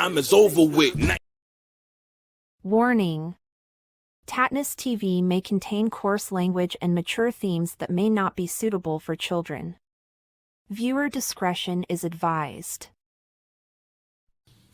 Daytime is over with. Warning. TattnessTV may contain coarse language and mature themes that may not be suitable for children. Viewer discretion is advised.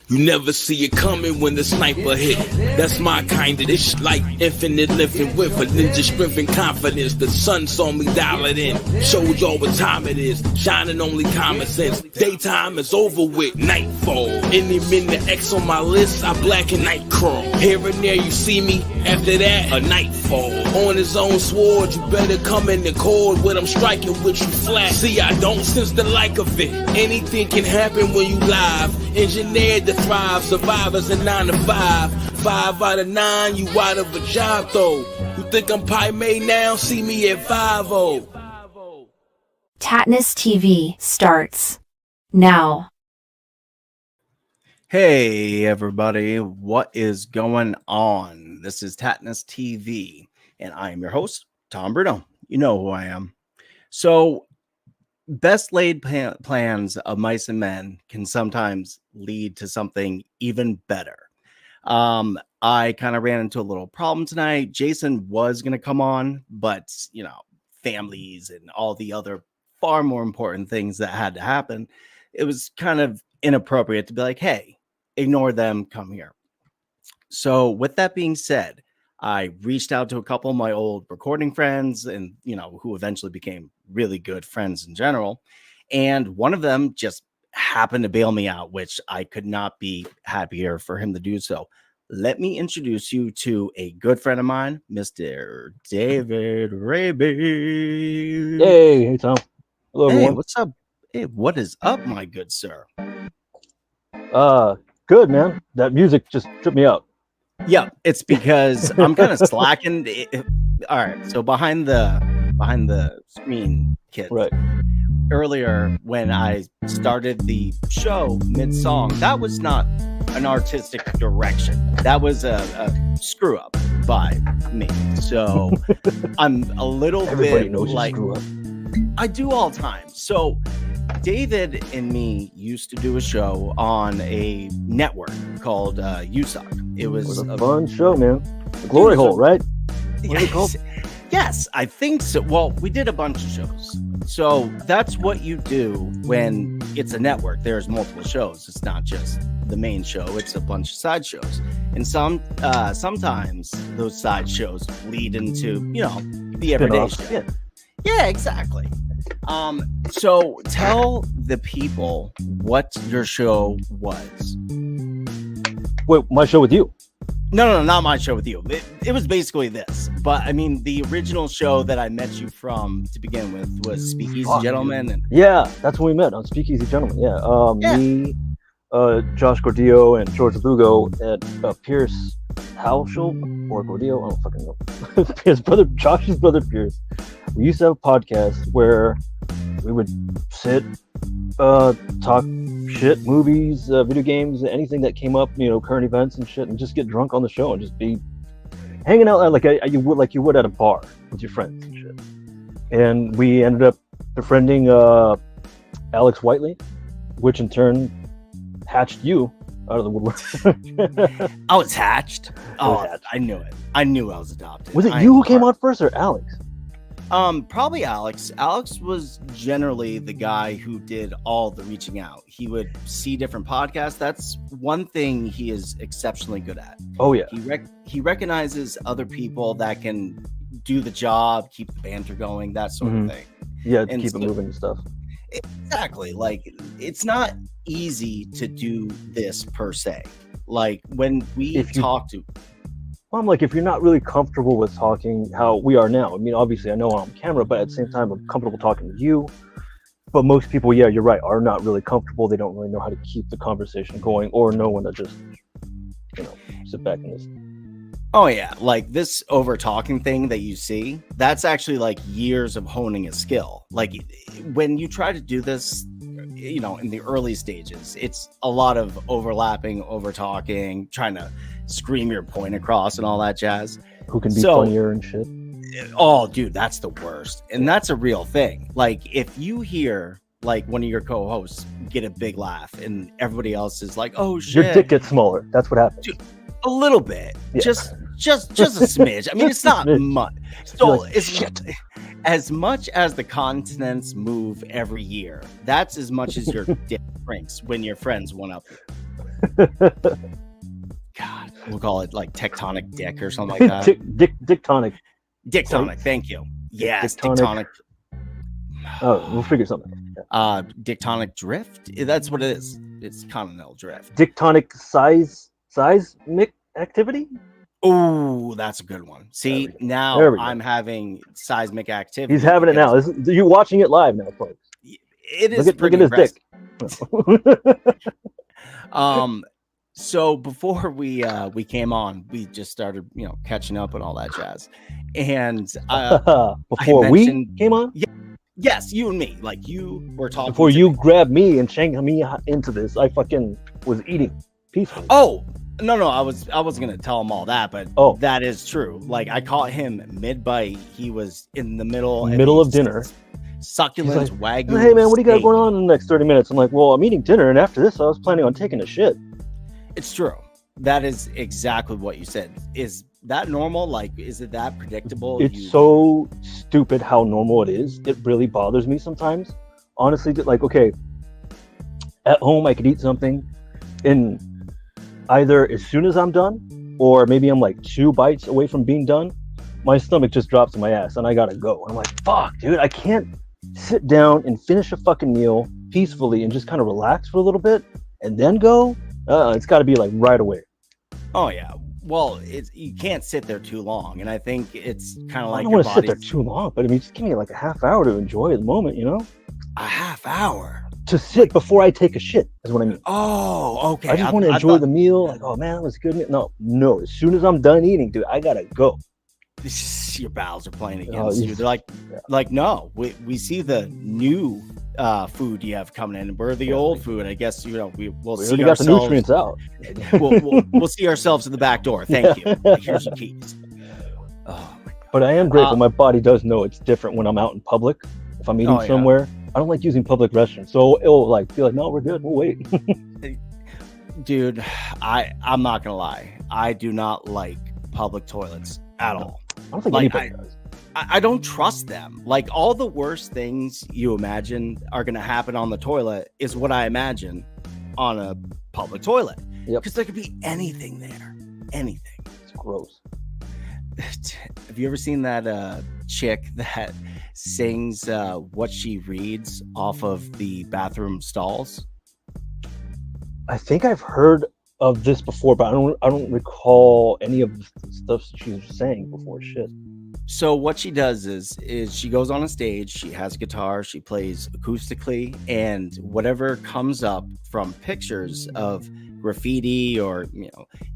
You never see it coming when the sniper hit. That's my kind of this like infinite living with a ninja strength and confidence. The sun saw me dial it in, showed y'all what time it is. Shining only common sense. Daytime is over with, nightfall. Any minute X on my list, I black and night crawl. Here and there you see me, after that a nightfall. On his own sword, you better come in the chord. What I'm striking with you flat. See, I don't sense the like of it. Anything can happen when you live. Engineered to thrive, survivors in 9 to 5. 5 out of 9, you out of a job though. You think I'm pie made now? See me at 5-0. TattnessTV starts now. Hey everybody, what is going on? This is TattnessTV, and I am your host, Tom Bruno. You know who I am. So, best laid plans of mice and men can sometimes lead to something even better. I kind of ran into a little problem tonight. Jason was going to come on, but, families and all the other far more important things that had to happen. It was kind of inappropriate to be like, hey, ignore them, come here. So with that being said, I reached out to a couple of my old recording friends and, who eventually became really good friends in general. And one of them just happened to bail me out, which I could not be happier for him to do so. Let me introduce you to a good friend of mine, Mr. David Raby. Hey, Tom. Hello, Hey, everyone. what's up? Hey, what is up, my good sir? Good, man. That music just tripped me out. Yeah, it's because I'm kind of slacking. All right, so behind the screen, kids. Right. Earlier, when I started the show mid-song, that was not an artistic direction. That was a screw up by me. So I'm a little Everybody bit knows you like screw up. I do all the time. So David and me used to do a show on a network called USOC. It was a fun show, man. The Glory Hole, right? What is it called? Yes, I think so. Well, we did a bunch of shows. So that's what you do when it's a network. There's multiple shows. It's not just the main show. It's a bunch of side shows. And sometimes those side shows lead into, the everyday show. Yeah, exactly. So tell the people what your show was. Wait, my show with you? No, not my show with you. It was basically this. But I mean, the original show that I met you from to begin with was Speakeasy Gentlemen. And yeah, that's when we met on Speakeasy Gentlemen. Yeah. Me, Josh Gordillo, and George Lugo at Pierce Howell or Gordillo. I don't fucking know. Josh's brother Pierce. We used to have a podcast where we would sit, talk shit, movies, video games, anything that came up, current events and shit, and just get drunk on the show and just be hanging out like you would at a bar with your friends and shit. And we ended up befriending Alex Whiteley, which in turn hatched you out of the woodwork. I was hatched. Hatched. I knew it. I knew I was adopted. Was it you who came on first or Alex? Probably Alex. Alex was generally the guy who did all the reaching out. He would see different podcasts. That's one thing he is exceptionally good at. Oh yeah. He recognizes other people that can do the job, keep the banter going, that sort of thing. Yeah, and keep it moving and stuff. Exactly. Like, it's not easy to do this per se. Like when we talk to. I'm like, if you're not really comfortable with talking how we are now, I mean, obviously I know I'm on camera, but at the same time, I'm comfortable talking to you. But most people, yeah, you're right, are not really comfortable. They don't really know how to keep the conversation going or know when to just, sit back and listen. Oh, yeah. Like this over talking thing that you see, that's actually like years of honing a skill. Like when you try to do this, in the early stages, it's a lot of overlapping, over talking, trying to scream your point across and all that jazz. Who can be funnier and shit. Oh, dude, that's the worst. And that's a real thing. Like if you hear like one of your co-hosts get a big laugh and everybody else is like, oh shit, Your dick gets smaller. That's what happens. Dude, a little bit. Yeah. Just a smidge. I mean, it's not much. So like, it's shit. as much as the continents move every year, that's as much as your dick shrinks when your friends one up you. God, we'll call it like tectonic dick or something like that. Dictonic. Dictonic, thank you. Yes, Dictonic. dictonic. Oh, we'll figure something out. Dictonic drift. That's what it is. It's continental drift. Dictonic seismic activity. Oh, that's a good one. See, There now we go. I'm having seismic activity. He's having it now. You're watching it live now, folks. It is Look pretty at his impressive. dick. So before we came on, we just started, catching up and all that jazz. And Before we mentioned- came on, yes, you and me, like you were talking before to you me. grabbed me and shanked me into this, I fucking was eating peacefully. Oh, no, I wasn't gonna tell him all that, but that is true. Like I caught him mid-bite. He was in the middle of dinner. Succulent Like, wagyu. hey man, what do you got steak. going on in the next 30 minutes? I'm like, well, I'm eating dinner, and after this, I was planning on taking a shit. It's true. That is exactly what you said. Is that normal? Like, is it that predictable? It's so stupid how normal it is. It really bothers me sometimes. Honestly, like, okay, at home I could eat something, and either as soon as I'm done, or maybe I'm like 2 bites away from being done, my stomach just drops in my ass, and I gotta go. I'm like, fuck, dude, I can't sit down and finish a fucking meal peacefully and just kind of relax for a little bit and then go. It's got to be like right away. Oh yeah. Well, you can't sit there too long, and I think it's kind of like I don't want to sit there too long, but I mean, just give me like a half hour to enjoy the moment, A half hour to sit before I take a shit is what I mean. Oh, okay. I just want to enjoy the meal. Like, oh man, that was a good meal. No. As soon as I'm done eating, dude, I gotta go. Your bowels are playing against you. They're like, no, we see the new food you have coming in. We're the old food. I guess we'll We see already got the ourselves. nutrients out. we'll see ourselves in the back door. Thank you. Here's your keys. Oh my god. But I am grateful. My body does know it's different when I'm out in public. If I'm eating somewhere, I don't like using public restrooms. So it'll like be like, no, we're good. We'll wait. Dude, I'm not gonna lie. I do not like public toilets at all. I don't think anybody does. I don't trust them. Like all the worst things you imagine are going to happen on the toilet is what I imagine on a public toilet. Yep. Because there could be anything there. Anything. It's gross. Have you ever seen that chick that sings what she reads off of the bathroom stalls? I think I've heard of this before, but I don't recall any of the stuff she was saying before. Shit. So what she does is she goes on a stage, she has a guitar, she plays acoustically, and whatever comes up from pictures of graffiti or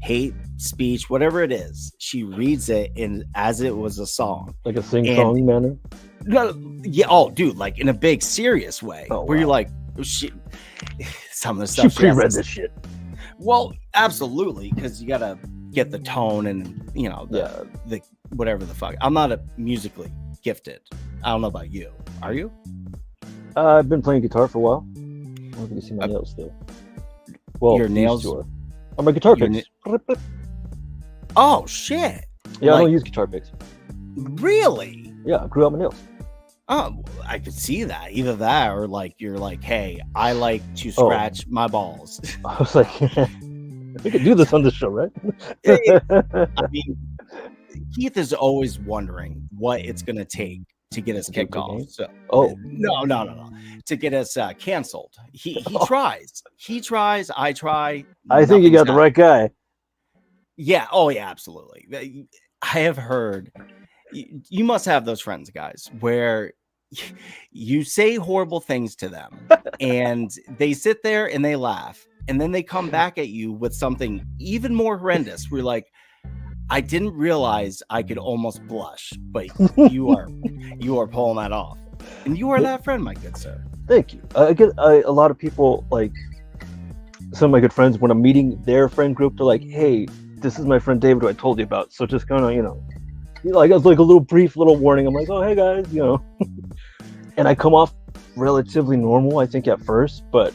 hate speech, whatever it is, she reads it in as it was a song. Like a sing-song manner? No, yeah, oh dude, like in a big serious way. Where you're like, oh, shit. Some of the stuff she pre-read this shit. Well, absolutely, because you gotta get the tone and the whatever the fuck. I'm not musically gifted. I don't know about you. Are you? I've been playing guitar for a while. I don't know if you can see my nails still. Well, your nails are my guitar picks. Oh shit! Yeah, I don't use guitar picks. Really? Yeah, I grew out my nails. Oh, I could see that. Either that or like you're like, hey, I like to scratch my balls. I was like, we could do this on the show, right? I mean, Keith is always wondering what it's gonna take to get us kicked off. So, no, to get us canceled. He tries. He tries. I try. I think you got the right guy. Yeah. Oh yeah. Absolutely. I have heard. You must have those friends, guys, where you say horrible things to them and they sit there and they laugh and then they come back at you with something even more horrendous. We're like, I didn't realize I could almost blush, but you are pulling that off, and you are that friend, my good sir. Thank you. I get a lot of people, like some of my good friends, when I'm meeting their friend group, they're like, hey, this is my friend David who I told you about, so just kind of like it's like a little brief little warning. I'm like, oh hey guys, and I come off relatively normal, I think, at first, but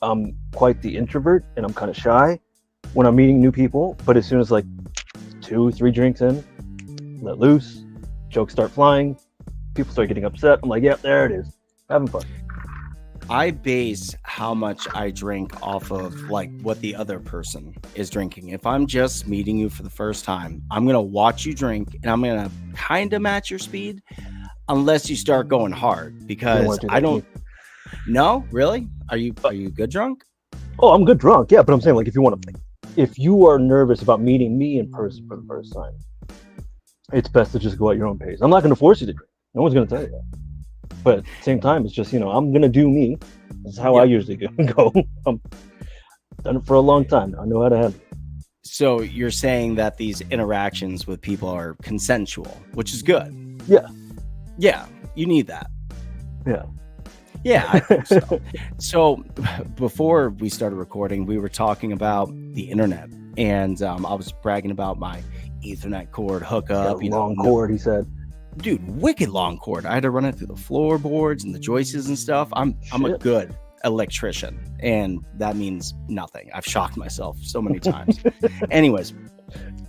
I'm quite the introvert and I'm kind of shy when I'm meeting new people. But as soon as like 2-3 drinks in, let loose, jokes start flying, people start getting upset. I'm like, yep, there it is, having fun. I base how much I drink off of like what the other person is drinking. If I'm just meeting you for the first time, I'm gonna watch you drink and I'm gonna kind of match your speed, unless you start going hard, because I don't. No, really? Are you good drunk? Oh, I'm good drunk, yeah. But I'm saying, like, if you are nervous about meeting me in person for the first time, it's best to just go at your own pace. I'm not going to force you to drink. No one's going to tell you that. But at the same time, it's just, I'm going to do me. That's how I usually go. I've done it for a long time. I know how to handle it. So you're saying that these interactions with people are consensual, which is good. Yeah. Yeah, you need that. Yeah. Yeah, I think so. So before we started recording, we were talking about the internet, and I was bragging about my Ethernet cord hookup. Long cord, he said. Dude, wicked long cord. I had to run it through the floorboards and the joists and stuff. I'm a good electrician, and that means nothing. I've shocked myself so many times. Anyways,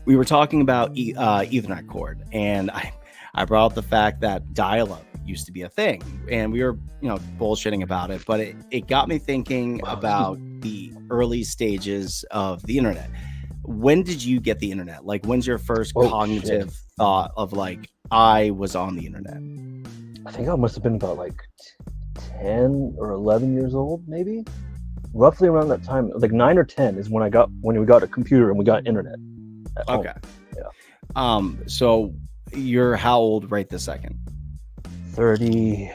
we were talking about Ethernet cord, and I brought up the fact that dial-up used to be a thing, and we were bullshitting about it, but it got me thinking about the early stages of the internet. When did you get the internet? Like, when's your first cognitive thought of like, I was on the internet? I think I must have been about like 10 or 11 years old, maybe, roughly around that time. Like 9 or 10 is when we got a computer and we got internet at home. Okay. Yeah. So you're how old right this second? 36.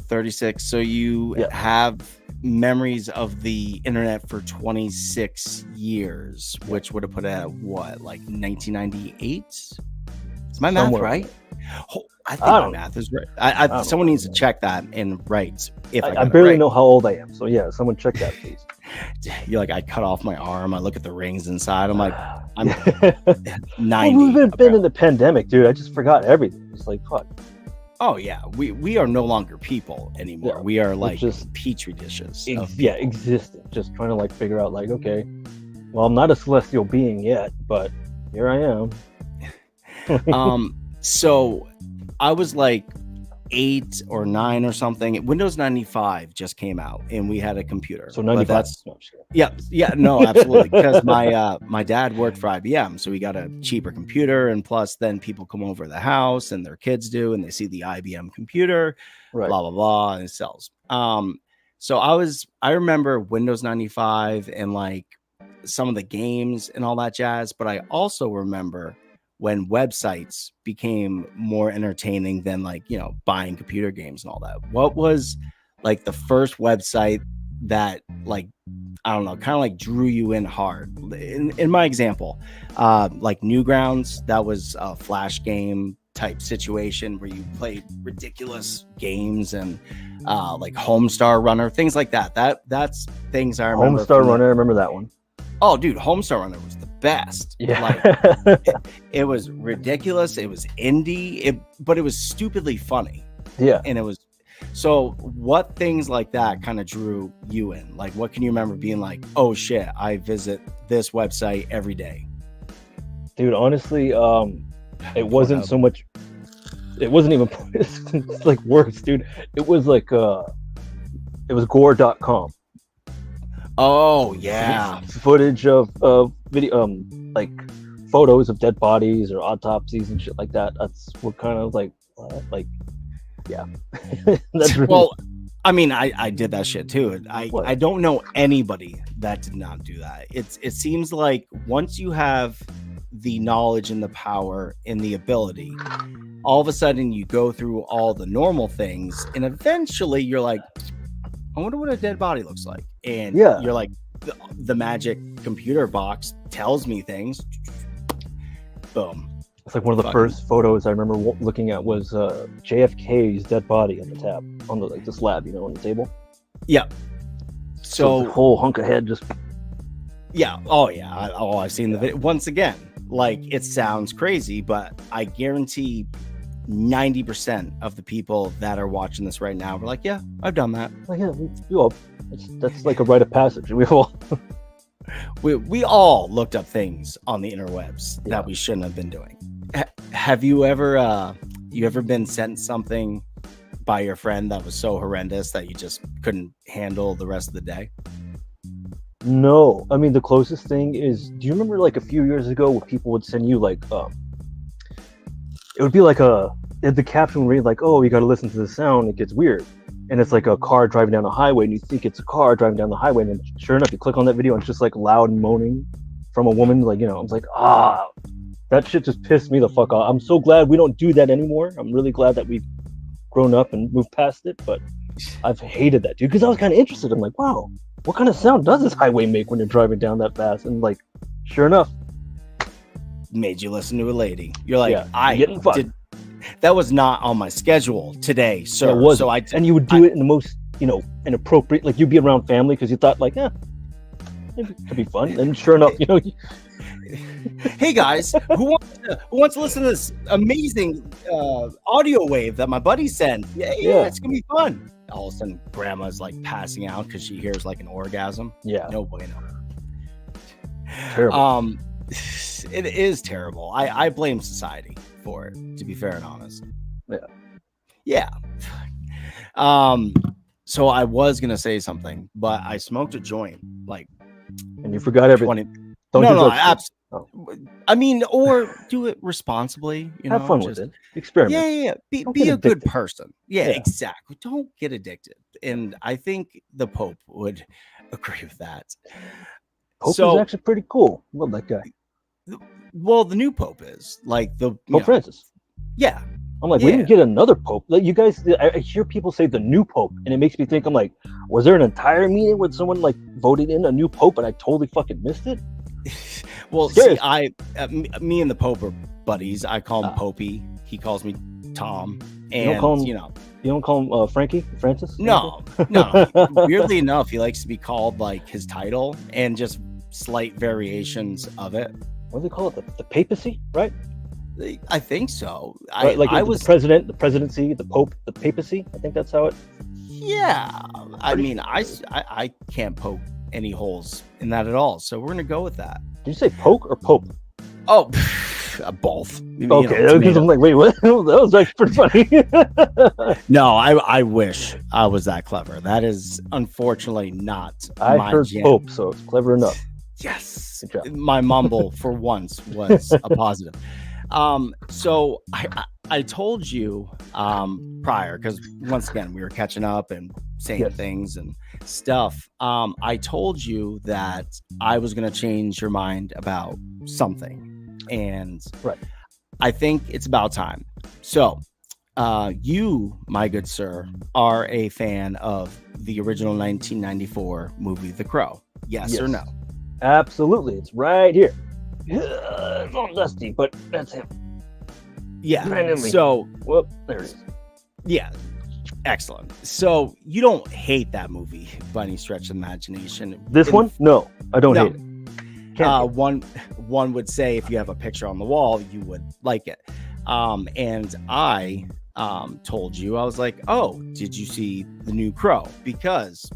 36. So you have memories of the internet for 26 years, which would have put it at what, like 1998? Is my math right? I think my math is right. Someone needs to check that and write. I barely know how old I am, so yeah, someone check that, please. You're like, I cut off my arm. I look at the rings inside. I'm like, I'm 90. We've been in the pandemic, dude. I just forgot everything. It's like, fuck. Oh yeah, we are no longer people anymore. Yeah, we are like just petri dishes. Existing. Just trying to like figure out like, okay, well, I'm not a celestial being yet, but here I am. So I was like 8 or 9 or something. Windows 95 just came out, and we had a computer. So 95. No, absolutely. Because my dad worked for IBM, so we got a cheaper computer, and plus then people come over to the house, and their kids do, and they see the IBM computer, blah blah blah, and it sells. So I remember Windows 95 and like some of the games and all that jazz, but I also remember when websites became more entertaining than like, buying computer games and all that. What was like the first website that like, I don't know, kind of like drew you in hard? In my example, like Newgrounds, that was a flash game type situation where you played ridiculous games, and like Homestar Runner, things like that. That's things I remember. Homestar Runner, I remember that one. Oh, dude, Homestar Runner was the best. Yeah. Like, it was ridiculous. It was indie, but it was stupidly funny. Yeah. And it was, so what things like that kind of drew you in? Like, what can you remember being like, oh shit, I visit this website every day? Dude, honestly, it wasn't so much, it wasn't even, it's like worse, dude. It was like, it was gore.com. Oh yeah, footage of video, like photos of dead bodies or autopsies and shit like that. That's what kind of like, yeah. That's really... Well, I mean, I did that shit too. I don't know anybody that did not do that. It seems like once you have the knowledge and the power and the ability, all of a sudden you go through all the normal things, and eventually you're like, I wonder what a dead body looks like. And you're like, the magic computer box tells me things. Boom. It's like one of the first photos I remember looking at was JFK's dead body on the tab, on the slab, on the table. Yeah. So the whole hunk of head just. Yeah. Oh yeah. I've seen the video once again. Like, it sounds crazy, but I guarantee 90% of the people that are watching this right now were like, yeah, I've done that. Like, yeah, that's like a rite of passage. We all We all looked up things on the interwebs that we shouldn't have been doing. Have you ever been sent something by your friend that was so horrendous that you just couldn't handle the rest of the day? No, I mean the closest thing is, do you remember like a few years ago where people would send you like it would be like the caption would read like, oh, you got to listen to the sound, it gets weird, and it's like a car driving down the highway and you think it's a car driving down the highway, and then sure enough you click on that video and it's just like loud moaning from a woman, like, you know, I was like, that shit just pissed me the fuck off. I'm so glad we don't do that anymore. I'm really glad that we've grown up and moved past it, but I've hated that, dude, because I was kind of interested. I'm like, wow, what kind of sound does this highway make when you're driving down that fast? And like, sure enough, made you listen to a lady. You're like, yeah, I did. That was not on my schedule today, sir. It was. So and you would do it in the most, you know, inappropriate. Like you'd be around family because you thought like, it could be fun. And sure enough, you know. Hey guys, who wants to listen to this amazing audio wave that my buddy sent? Yeah, it's gonna be fun. All of a sudden, grandma's like passing out because she hears like an orgasm. Yeah, no bueno. Terrible. It is terrible. I blame society for it, to be fair and honest. Yeah. So I was gonna say something, but I smoked a joint like, and you forgot everything. I mean, or do it responsibly. You have know, fun with it. Experiment. Yeah. Be a good person. Yeah, exactly. Don't get addicted. And I think the Pope would agree with that. Pope is actually pretty cool. Love that guy. Well, the new Pope is like the Pope Francis. Yeah. I'm like, we didn't get another Pope. Like, you guys, I hear people say the new Pope, and it makes me think, I'm like, was there an entire meeting with someone like voted in a new Pope and I totally fucking missed it? Well, see, me and the Pope are buddies. I call him Popey. He calls me Tom. And you don't call him Francis? No. Weirdly enough, he likes to be called like his title and just slight variations of it. What do they call it? The papacy, right? I think so. Right, I was the president, the presidency, the Pope, the papacy. I think that's how it. Yeah, I mean, I can't poke any holes in that at all. So we're gonna go with that. Did you say poke or Pope? Oh, both. Okay, because I'm like, wait, what? That was actually pretty funny. No, I wish I was that clever. That is unfortunately not. I heard jam. Pope, so it's clever enough. Yes, my mumble for once was a positive. So I told you prior, because once again we were catching up and saying things and stuff. I told you that I was going to change your mind about something, and I think it's about time. So you, my good sir, are a fan of the original 1994 movie The Crow. Yes or no? Absolutely, it's right here. It's all dusty, but that's him. Yeah. Randomly. So, whoop, there it is. Yeah. Excellent. So you don't hate that movie by any stretch of imagination. This one? No, I don't hate it. One would say if you have a picture on the wall, you would like it. And I told you, I was like, oh, did you see the new Crow? Because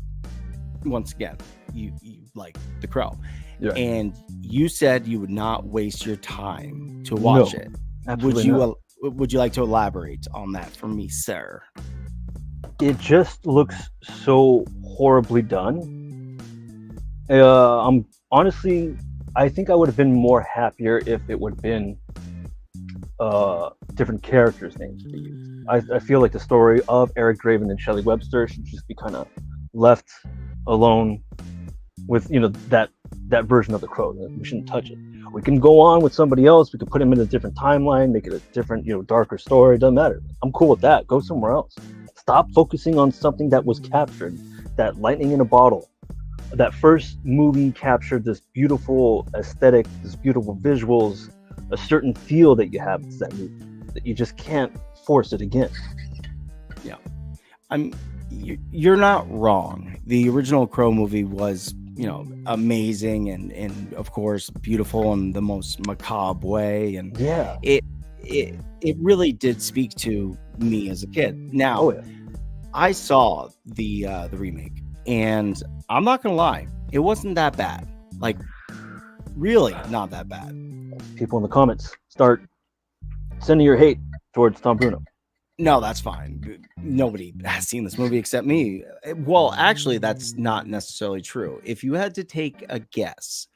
once again, you like the Crow. Yeah. And you said you would not waste your time to watch it. Would you like to elaborate on that for me, sir? It just looks so horribly done. I'm honestly, I think I would have been more happier if it would have been different characters' names to be used. I feel like the story of Eric Draven and Shelley Webster should just be kind of left alone with, you know, that version of the Crow. We shouldn't touch it. We can go on with somebody else. We could put him in a different timeline, make it a different, you know, darker story. It doesn't matter. I'm cool with that. Go somewhere else. Stop focusing on something that was captured, that lightning in a bottle. That first movie captured this beautiful aesthetic, this beautiful visuals, a certain feel that you have to that movie that you just can't force it again. Yeah, you're not wrong. The original Crow movie was, you know, amazing and of course beautiful in the most macabre way, and it really did speak to me as a kid. Now, Oh yeah. I saw the remake, and I'm not gonna lie, it wasn't that bad. Like, really, not that bad. People in the comments start sending your hate towards Tom Bruno. No, that's fine. Nobody has seen this movie except me. Well, actually, that's not necessarily true. If you had to take a guess,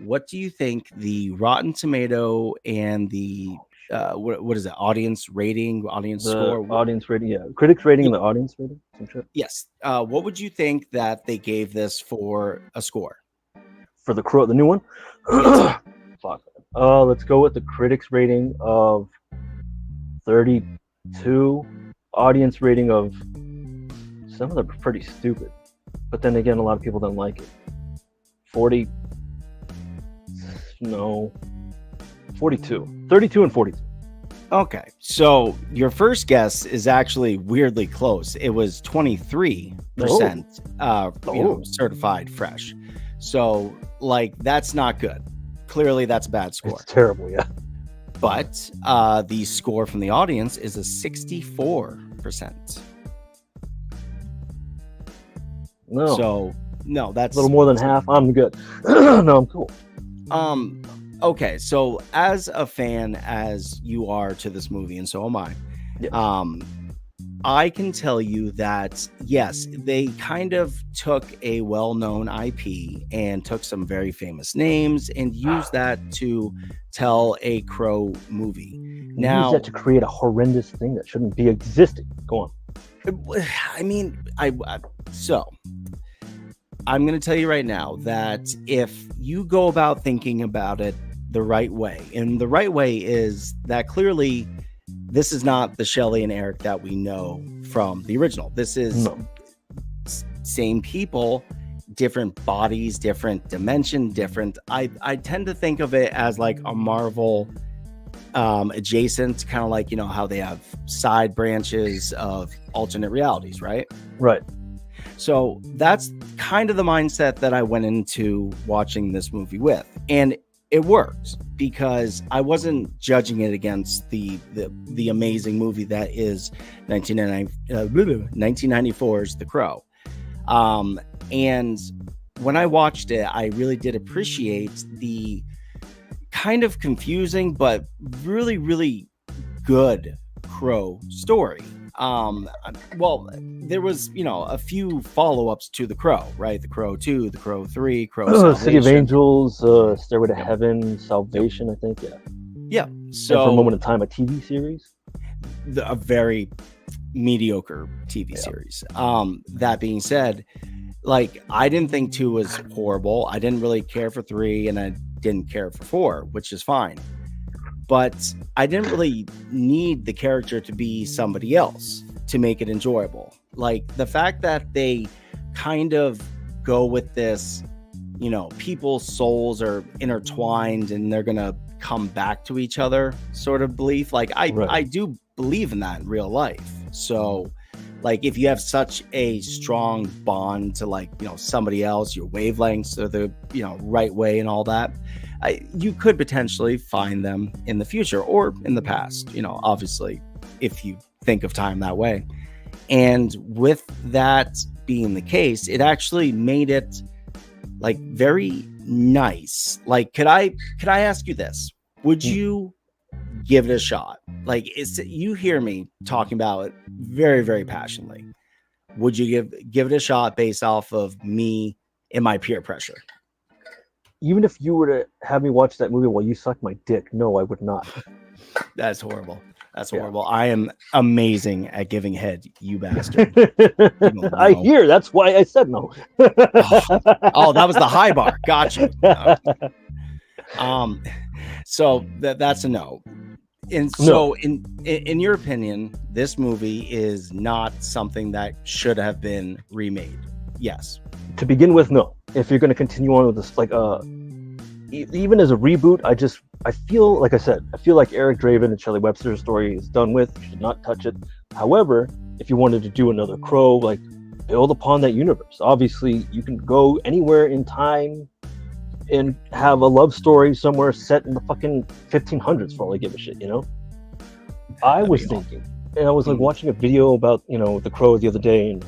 what do you think the Rotten Tomato and the what is it? Audience rating, audience The score? audience rating, yeah, critics rating and the audience rating. Some shit. Yes. What would you think that they gave this for a score? For the Crow, the new one. Yes. Fuck. Let's go with the critics rating of 32. Audience rating of, some of them are pretty stupid, but then again, a lot of people don't like it. 40. No. 42. 32 and 42. Okay, so your first guess is actually weirdly close. It was 23%, certified fresh. So, like, that's not good. Clearly, that's a bad score. It's terrible, yeah. But the score from the audience is a 64%. No. So, no, that's a little more than half. I'm good. No, I'm cool. Okay, so as a fan as you are to this movie, and so am I, Yeah. I can tell you that yes, they kind of took a well-known IP and took some very famous names and used that to tell a Crow movie. Now, use that to create a horrendous thing that shouldn't be existing. Go on. I mean, so I'm going to tell you right now that if you go about thinking about it the right way, and the right way is that clearly this is not the Shelley and Eric that we know from the original. This is same people, different bodies, different dimension, different. I tend to think of it as like a Marvel adjacent, kind of like, you know, how they have side branches of alternate realities, right? Right. So that's kind of the mindset that I went into watching this movie with. And it worked because I wasn't judging it against the amazing movie that is 1994's The Crow. And when I watched it, I really did appreciate the kind of confusing but really, really good Crow story. Well, there was, you know, a few follow-ups to The Crow, right? The Crow 2, The Crow 3, Crow City of Angels, Stairway to Heaven, Salvation, I think, yeah. Yeah. So, and for a moment in time, a TV series. A very mediocre TV series. That being said, like, I didn't think 2 was horrible. I didn't really care for 3, and I didn't care for 4, which is fine. But I didn't really need the character to be somebody else to make it enjoyable. Like, the fact that they kind of go with this, you know, people's souls are intertwined and they're going to come back to each other sort of belief. Like, I do believe in that in real life. So, like, if you have such a strong bond to, like, you know, somebody else, your wavelengths are the, you know, right way and all that, you could potentially find them in the future or in the past, you know, obviously, if you think of time that way. And with that being the case, it actually made it like very nice. Like, could I ask you this? Would you give it a shot? Like, you hear me talking about it very, very passionately. Would you give it a shot based off of me and my peer pressure? Even if you were to have me watch that movie while you suck my dick, no, I would not. That's horrible. That's horrible. I am amazing at giving head, you bastard. I hear. That's why I said no. Oh, that was the high bar. Gotcha. So that's a no. And so, in your opinion, this movie is not something that should have been remade. Yes. To begin with, no. If you're going to continue on with this, like, even as a reboot, I feel, like I said, I feel like Eric Draven and Shelley Webster's story is done with. You should not touch it. However, if you wanted to do another Crow, like, build upon that universe. Obviously, you can go anywhere in time and have a love story somewhere set in the fucking 1500s for all I give a shit, you know? I was thinking, and I was like watching a video about the crow the other day, and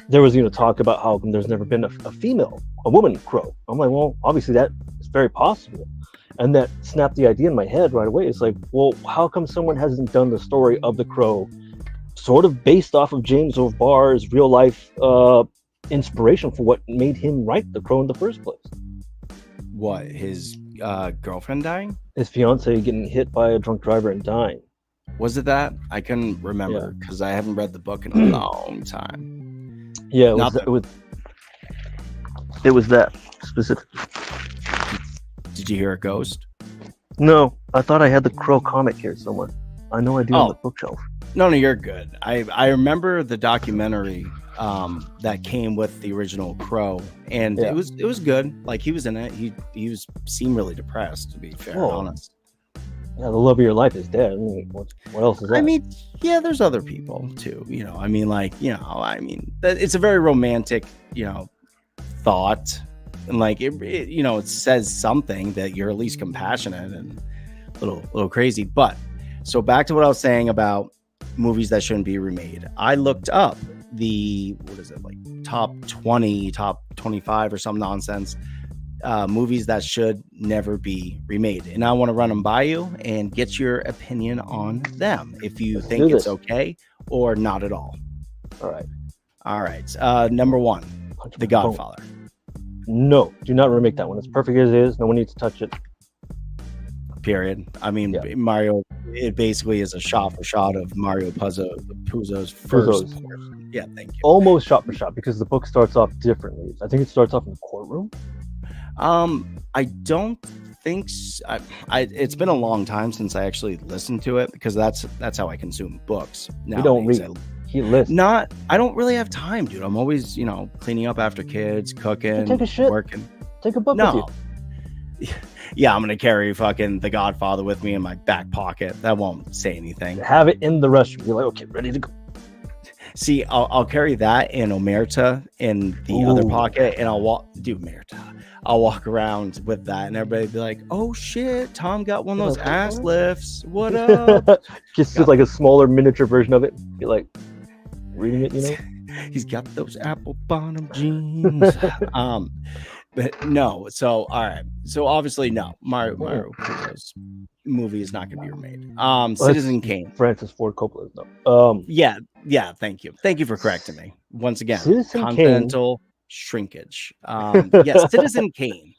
there was talk about how there's never been a woman crow. I'm like, well, obviously that is very possible, and that snapped the idea in my head right away. It's like, well, how come someone hasn't done the story of the crow, sort of based off of James O'Barr's real life inspiration for what made him write the crow in the first place? What, his girlfriend dying? His fiance getting hit by a drunk driver and dying. Was it that? I couldn't remember because I haven't read the book in a long time. Yeah, it was that specific. Did you hear a ghost? No, I thought I had the Crow comic here somewhere. I know I do on the bookshelf. No, you're good. I remember the documentary that came with the original Crow, and it was good. Like, he was in it. He seemed really depressed, to be fair and honest. Yeah, the love of your life is dead. I mean, what else is that? I mean, yeah, there's other people too. It's a very romantic, thought, and like it says something that you're at least compassionate and a little crazy. But so back to what I was saying about movies that shouldn't be remade. I looked up the top 20, top 25 or some nonsense movies that should never be remade, and I want to run them by you and get your opinion on them, if you think it's okay or not at all. All right. Number 1, The Godfather. No, do not remake that one. It's perfect as it is. No one needs to touch it. Period. I mean, Mario, it basically is a shot for shot of Mario Puzo's first. Yeah, thank you. Almost shot for shot, because the book starts off differently. I think it starts off in the courtroom. I don't think so. It's been a long time since I actually listened to it, because that's how I consume books. You don't read. He lists. I don't really have time, dude. I'm always, cleaning up after kids, cooking, take a shit, working. Take a book with you. Yeah, I'm gonna carry fucking The Godfather with me in my back pocket. That won't say anything. Have it in the restroom. You're like, okay, ready to go. See, I'll carry that and Omerta in the other pocket, and I'll walk around with that, and everybody be like, "Oh shit, Tom got one of those ass lifts. What up?" Just like a smaller miniature version of it. Be like reading it, He's got those apple bottom jeans. But no. So all right. So obviously no. Mario Puzo's movie is not going to be remade. Citizen Kane. Francis Ford Coppola, though. Yeah. Thank you for correcting me once again. Citizen Continental shrinkage. Yes, Citizen Kane.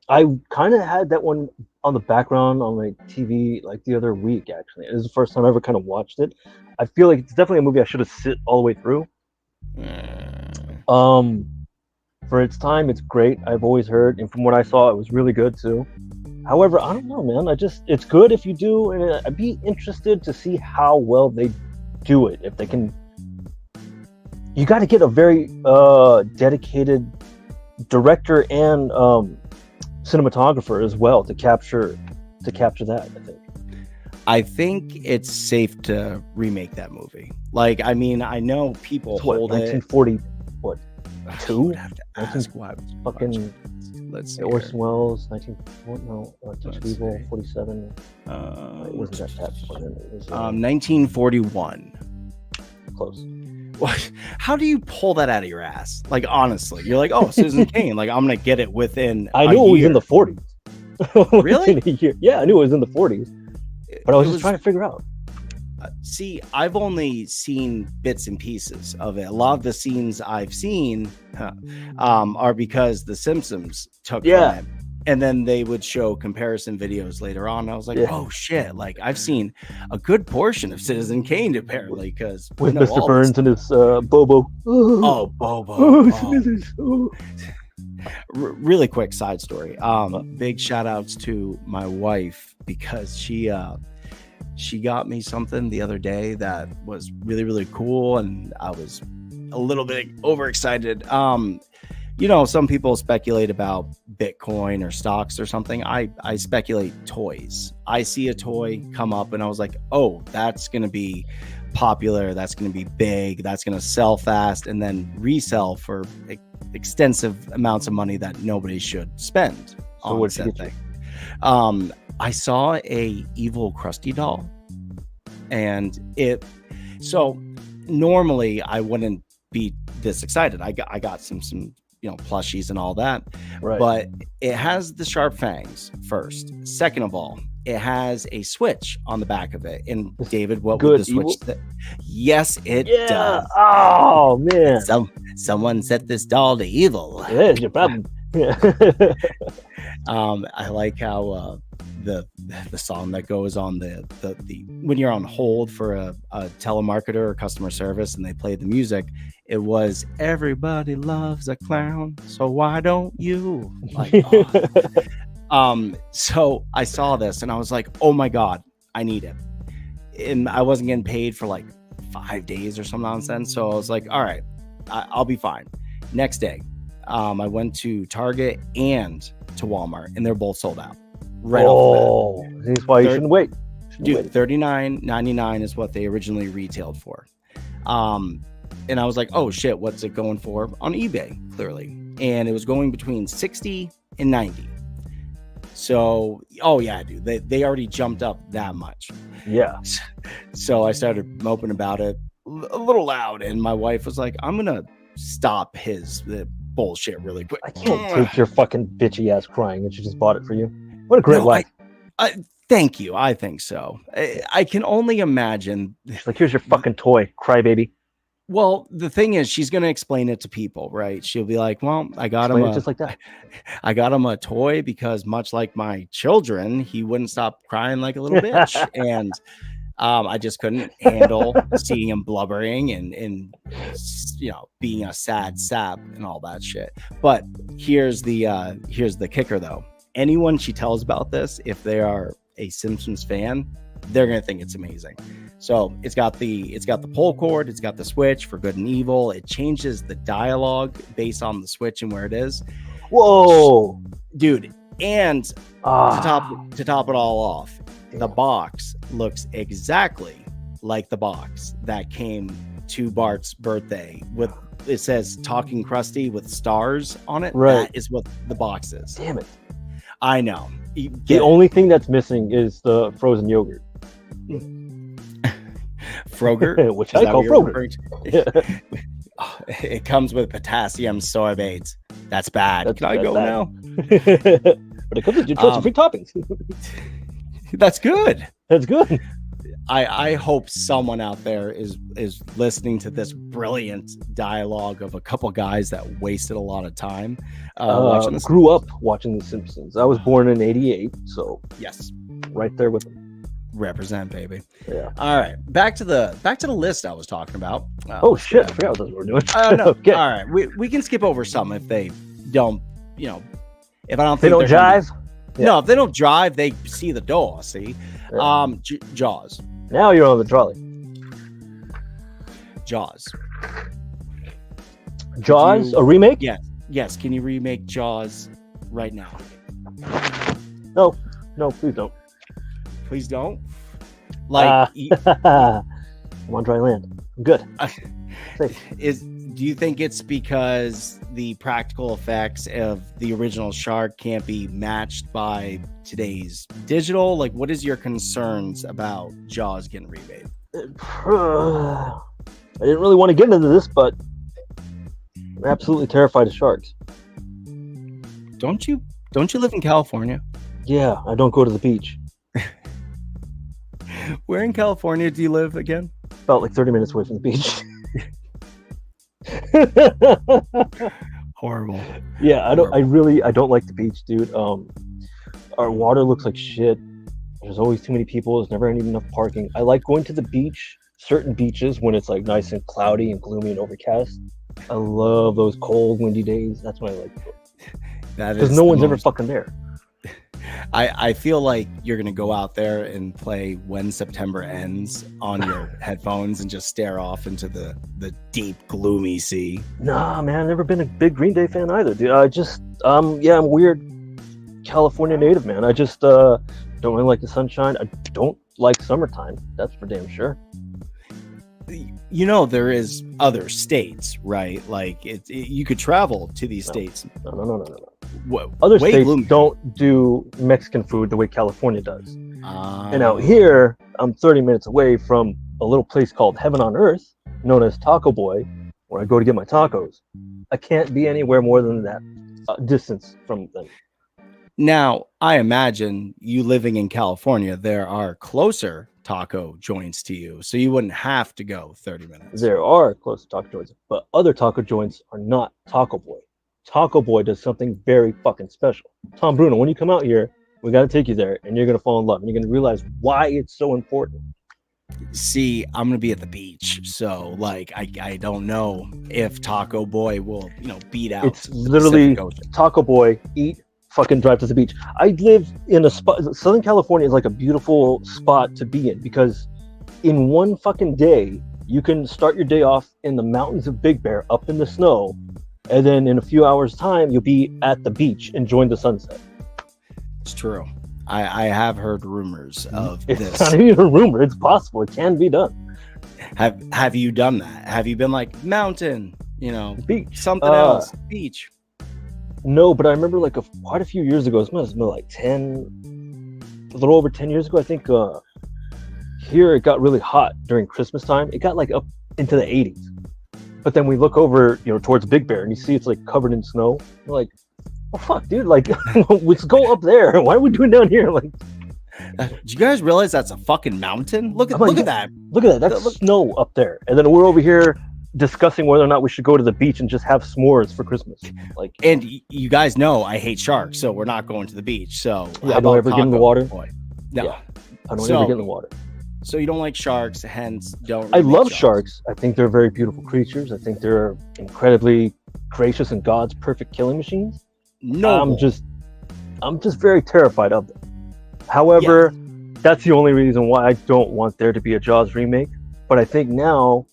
I kind of had that one on the background on my TV like the other week. Actually, it was the first time I ever kind of watched it. I feel like it's definitely a movie I should have sit all the way through. For its time, it's great. I've always heard, and from what I saw, it was really good too. However, I don't know, man. It's good if you do, and I'd be interested to see how well they do it. If they can, you got to get a very dedicated director and cinematographer as well to capture that. I think it's safe to remake that movie. Like, I mean, I know people hold 1940, it. What? I Two? would have to ask why. Fucking. Let's see. Orson Welles, 47. It wasn't that one. It was 1941. Close. What? How do you pull that out of your ass? Like, honestly, you're like, oh, Citizen Kane. Like, I'm gonna get it within. I knew it was in the 40s. Really? Yeah, I knew it was in the 40s. But I was just trying to figure out. See, I've only seen bits and pieces of it. A lot of the scenes I've seen are because The Simpsons took from it. And then they would show comparison videos later on. I was like, oh shit, like I've seen a good portion of Citizen Kane apparently, because with Mr. Burns and his Bobo. Oh, Bobo. Really quick side story. Big shout outs to my wife, because she got me something the other day that was really, really cool, and I was a little bit overexcited. Some people speculate about Bitcoin or stocks or something. I speculate toys. I see a toy come up and I was like, oh, that's going to be popular. That's going to be big. That's going to sell fast and then resell for extensive amounts of money that nobody should spend on said thing. I saw a evil Krusty doll And so normally I wouldn't be this excited. I got some plushies and all that, Right. but it has the sharp fangs first. Second of all, it has a switch on the back of it. And David, what would the switch yes, it does. Oh man. Someone set this doll to evil. There's your problem. Yeah. I like how the song that goes on the when you're on hold for a telemarketer or customer service and they play the music, it was everybody loves a clown, so why don't you? Like, so I saw this and I was like, oh my god, I need it. And I wasn't getting paid for like 5 days or some nonsense, so I was like, all right, I'll be fine. Next day, I went to Target and to Walmart, and they're both sold out. Right off the bat. That's why you shouldn't wait. Dude, $39.99 is what they originally retailed for. And I was like, oh shit, what's it going for on eBay? Clearly. And it was going between 60 and 90. So, oh yeah, dude, they already jumped up that much. Yeah. So I started moping about it a little loud, and my wife was like, I'm gonna stop the bullshit really quick. I can't take your fucking bitchy ass crying and she just bought it for you. What a great wife. Thank you. I think so. I can only imagine. It's like, here's your fucking toy, crybaby. Well, the thing is, she's going to explain it to people, right? She'll be like, well, I got him just like that. I got him a toy because much like my children, he wouldn't stop crying like a little bitch. And I just couldn't handle seeing him blubbering and being a sad sap and all that shit. But here's the kicker though. Anyone she tells about this, if they are a Simpsons fan, they're gonna think it's amazing. So it's got the pull cord, it's got the switch for good and evil. It changes the dialogue based on the switch and where it is. Whoa, dude! And to top it all off, the box looks exactly like the box that came to Bart's birthday. With it says "Talking Krusty" with stars on it. Right. That is what the box is. Damn it! I know. The only thing that's missing is the frozen yogurt. Frogurt, which I call Frogurt. It comes with potassium sorbates. That's bad. Can I go now? But it comes with gluten-free toppings. That's good. That's good. I hope someone out there is listening to this brilliant dialogue of a couple guys that wasted a lot of time watching this. Grew up watching The Simpsons. I was born in '88, so yes, right there with them. Represent, baby. Yeah. All right, back to the list I was talking about. Oh shit! I forgot what we were doing. No. Okay. All right, we can skip over some if they don't. If I don't think they don't jive. No, if they don't drive, they see the door. See, yeah. Jaws. Now you're on the trolley. Jaws. A remake? Yes. Can you remake Jaws right now? No, please don't. Please don't. Like, I'm on dry land. I'm good. Do you think it's because the practical effects of the original shark can't be matched by today's digital? Like, what is your concerns about Jaws getting remade? I didn't really want to get into this, but I'm absolutely terrified of sharks. Don't you live in California? Yeah, I don't go to the beach. Where in California do you live again? About like 30 minutes away from the beach. Horrible. Yeah, I don't like the beach, dude. Our water looks like shit. There's always too many people. There's never enough parking. I like going to the beach, certain beaches, when it's like nice and cloudy and gloomy and overcast. I love those cold, windy days. That's when I like it. Because no one's ever fucking there. I feel like you're gonna go out there and play When September Ends on your headphones and just stare off into the deep, gloomy sea. Nah, man, I've never been a big Green Day fan either, dude. I'm weird California native, man. I just don't really like the sunshine. I don't like summertime. That's for damn sure. There is other states, right? Like you could travel to these states. No. Other states don't do Mexican food the way California does. And out here, I'm 30 minutes away from a little place called Heaven on Earth, known as Taco Boy, where I go to get my tacos. I can't be anywhere more than that distance from them. Now, I imagine you living in California, there are closer taco joints to you, so you wouldn't have to go 30 minutes. There are close taco joints, but other taco joints are not Taco Boy. Taco Boy does something very fucking special. Tom Bruno, when you come out here, we got to take you there, and you're going to fall in love, and you're going to realize why it's so important. See, I'm going to be at the beach, so, like, I don't know if Taco Boy will, beat out. It's literally Taco Boy, eat, fucking drive to the beach. I live in a spot. Southern California is like a beautiful spot to be in because in one fucking day you can start your day off in the mountains of Big Bear up in the snow, and then in a few hours time you'll be at the beach enjoying the sunset. It's true. I have heard rumors of it's this. It's not even a rumor, it's possible. It can be done. Have you done that? Have you been like mountain, beach, something else, beach? No, but I remember like quite a few years ago, it must have been like a little over 10 years ago, I think. Here it got really hot during Christmas time. It got like up into the 80s. But then we look over, towards Big Bear, and you see it's like covered in snow. We're like, oh fuck, dude! Like, let's go up there. Why are we doing down here? Like, do you guys realize that's a fucking mountain? Look at that. Look at that. That's snow up there. And then we're over here discussing whether or not we should go to the beach and just have s'mores for Christmas. Like, and you guys know I hate sharks, so we're not going to the beach. So yeah, I don't ever get in the water. Boy? No, yeah, I don't ever get in the water. So you don't like sharks, hence don't. I love sharks. I think they're very beautiful creatures. I think they're incredibly gracious and God's perfect killing machines. No, I'm just very terrified of them. However, that's the only reason why I don't want there to be a Jaws remake. But I think now,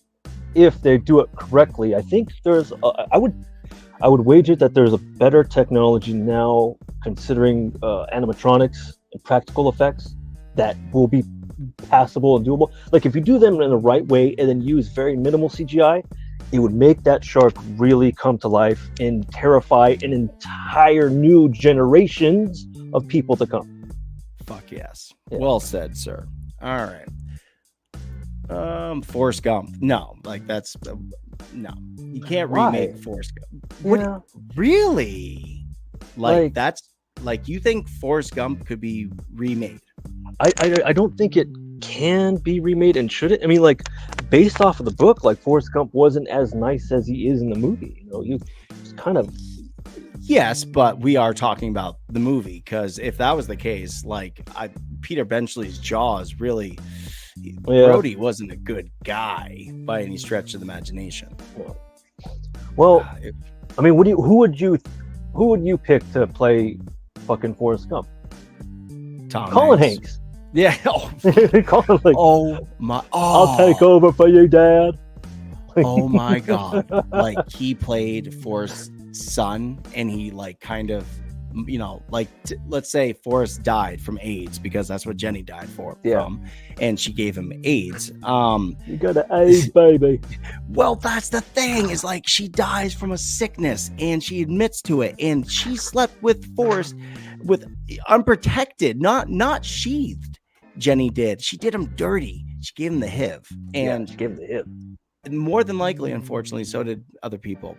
if they do it correctly, I think I would wager that there's a better technology now, considering animatronics and practical effects, that will be passable and doable. Like if you do them in the right way and then use very minimal CGI, it would make that shark really come to life and terrify an entire new generations of people to come. Fuck yes. Yeah. Well said, sir. All right. Forrest Gump. No, like that's no. You can't remake Forrest Gump. Yeah. Really? Like that's like you think Forrest Gump could be remade? I don't think it can be remade, and should it? I mean, like based off of the book, like Forrest Gump wasn't as nice as he is in the movie. You kind of. Yes, but we are talking about the movie because if that was the case, like Peter Benchley's Jaws really. Brody wasn't a good guy by any stretch of the imagination. Well, I mean, who would you pick to play fucking Forrest Gump? Colin Hanks. Yeah. Colin, like, oh my. I'll take over for you, Dad. Oh my God! Like he played Forrest's son, and he like kind of. Let's say Forrest died from AIDS because that's what Jenny died from, and she gave him AIDS. You got an AIDS, baby. Well, that's the thing is like she dies from a sickness and she admits to it, and she slept with Forrest with unprotected, not sheathed. Jenny did. She did him dirty. She gave him the HIV, and she gave him the HIV. More than likely, unfortunately, so did other people.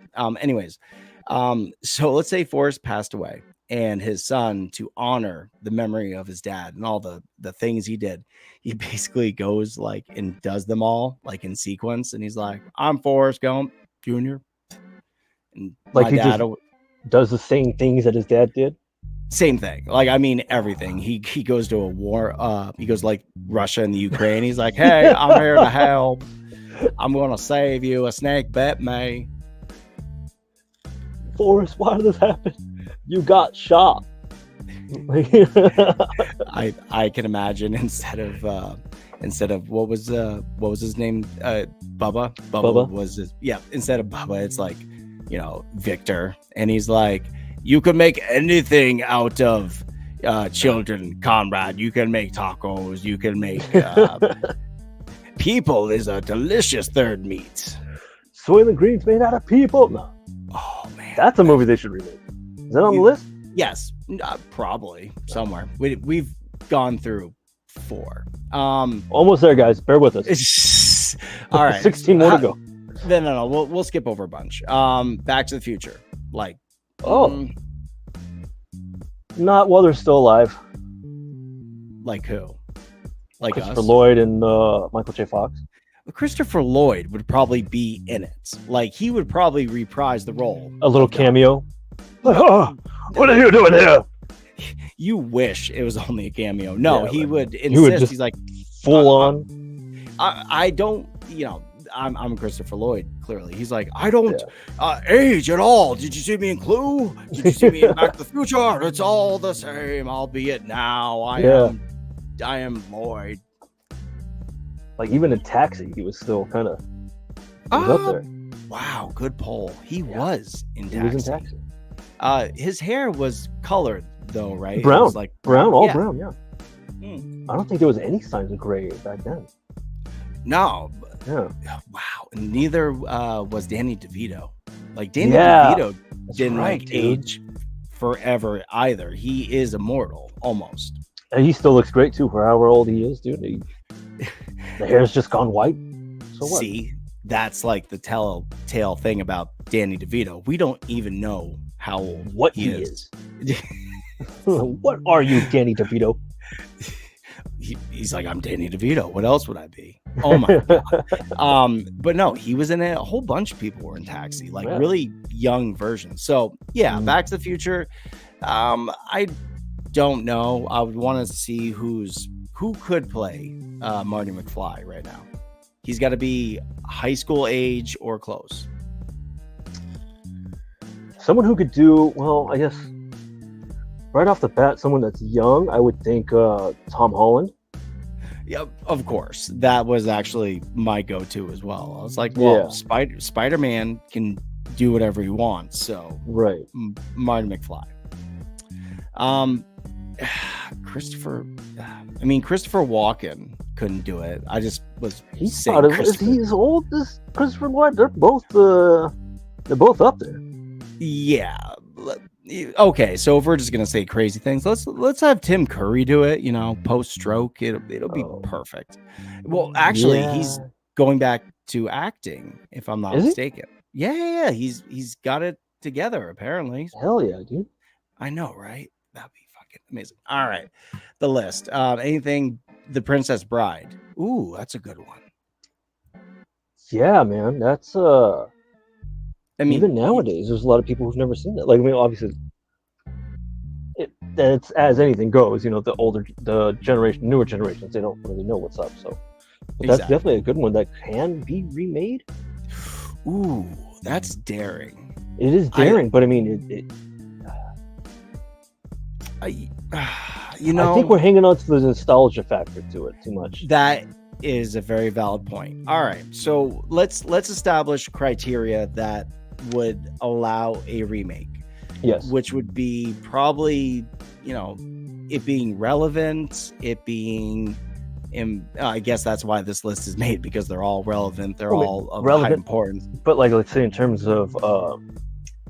So let's say Forrest passed away. And his son, to honor the memory of his dad and all the things he did, he basically goes like and does them all like in sequence. And he's like, I'm Forrest Gump Jr. And like he just does the same things that his dad did. Same thing. Like, I mean, everything. He goes to a war. He goes like Russia and the Ukraine. He's like, hey, I'm here to help. I'm going to save you. A snake bit me. Forrest, why did this happen? You got shot. I can imagine instead of what was his name? Bubba was his, instead of Bubba, it's like, Victor, and he's like, you can make anything out of children, comrade. You can make tacos. You can make people is a delicious third meat. Soylent Green's made out of people. No. Oh man, that's a movie they should remake. Is that on the list? Yes, probably somewhere. We've gone through 4. Almost there, guys. Bear with us. All right, 16 more to go. No. We'll skip over a bunch. Back to the Future, like not while they're still alive. like who? Like Christopher us? Lloyd and Michael J. Fox. Christopher Lloyd would probably be in it. Like he would probably reprise the role. A little cameo. Like, oh, what are you doing here? You wish it was only a cameo. No, Yeah, he would insist. he would just He's like full on. I don't. I'm Christopher Lloyd. Clearly, he's like I don't age at all. Did you see me in Clue? Did you see me in Back to the Future? It's all the same. Albeit now I am Lloyd. Like even in Taxi, he was still kind of up there. Wow, good poll. He was in Taxi. He was in Taxi. His hair was colored though, right? Brown, It was like brown, all yeah. brown. Yeah. I don't think there was any signs of gray back then. No. Yeah. Wow. And neither was Danny DeVito. Like Danny Yeah, DeVito didn't right, like dude. age forever either. He is immortal almost. And he still looks great too for however old he is, dude. The hair's just gone white. So what? See, that's like the telltale thing about Danny DeVito. We don't even know how old What he is. What are you, Danny DeVito? He's like, I'm Danny DeVito. What else would I be? Oh my god. But no, he was in it. A whole bunch of people were in Taxi, like really young versions. So yeah, Back to the Future. I don't know. I would want to see who could play Marty McFly right now. He's got to be high school age or close. Someone who could do well, I guess. Right off the bat, someone that's young, I would think Tom Holland. Yeah, of course. That was actually my go-to as well. I was like, well, Spider-Man can do whatever he wants. So right, Marty McFly. Christopher Walken couldn't do it. I just was saying is he as old as Christopher Lloyd? They're both up there. Yeah. Okay, so if we're just gonna say crazy things, let's have Tim Curry do it. Post stroke, it'll be perfect. Well, actually, he's going back to acting, if I'm not mistaken. Yeah, he's got it together apparently. Hell yeah, dude! I know, right? That'd be fucking amazing. All right, the list. Anything? The Princess Bride. Ooh, that's a good one. Yeah, man, that's I mean, even nowadays, there's a lot of people who've never seen that. Like, I mean, obviously, it's as anything goes. The newer generations, they don't really know what's up. So, but that's definitely a good one that can be remade. Ooh, that's daring. It is daring, but I mean, I think we're hanging on to the nostalgia factor to it too much. That is a very valid point. All right, so let's establish criteria that would allow a remake. Yes, which would be probably it being relevant, it being I guess that's why this list is made, because they're all relevant, they're all of relevant, high importance. But like, let's say in terms of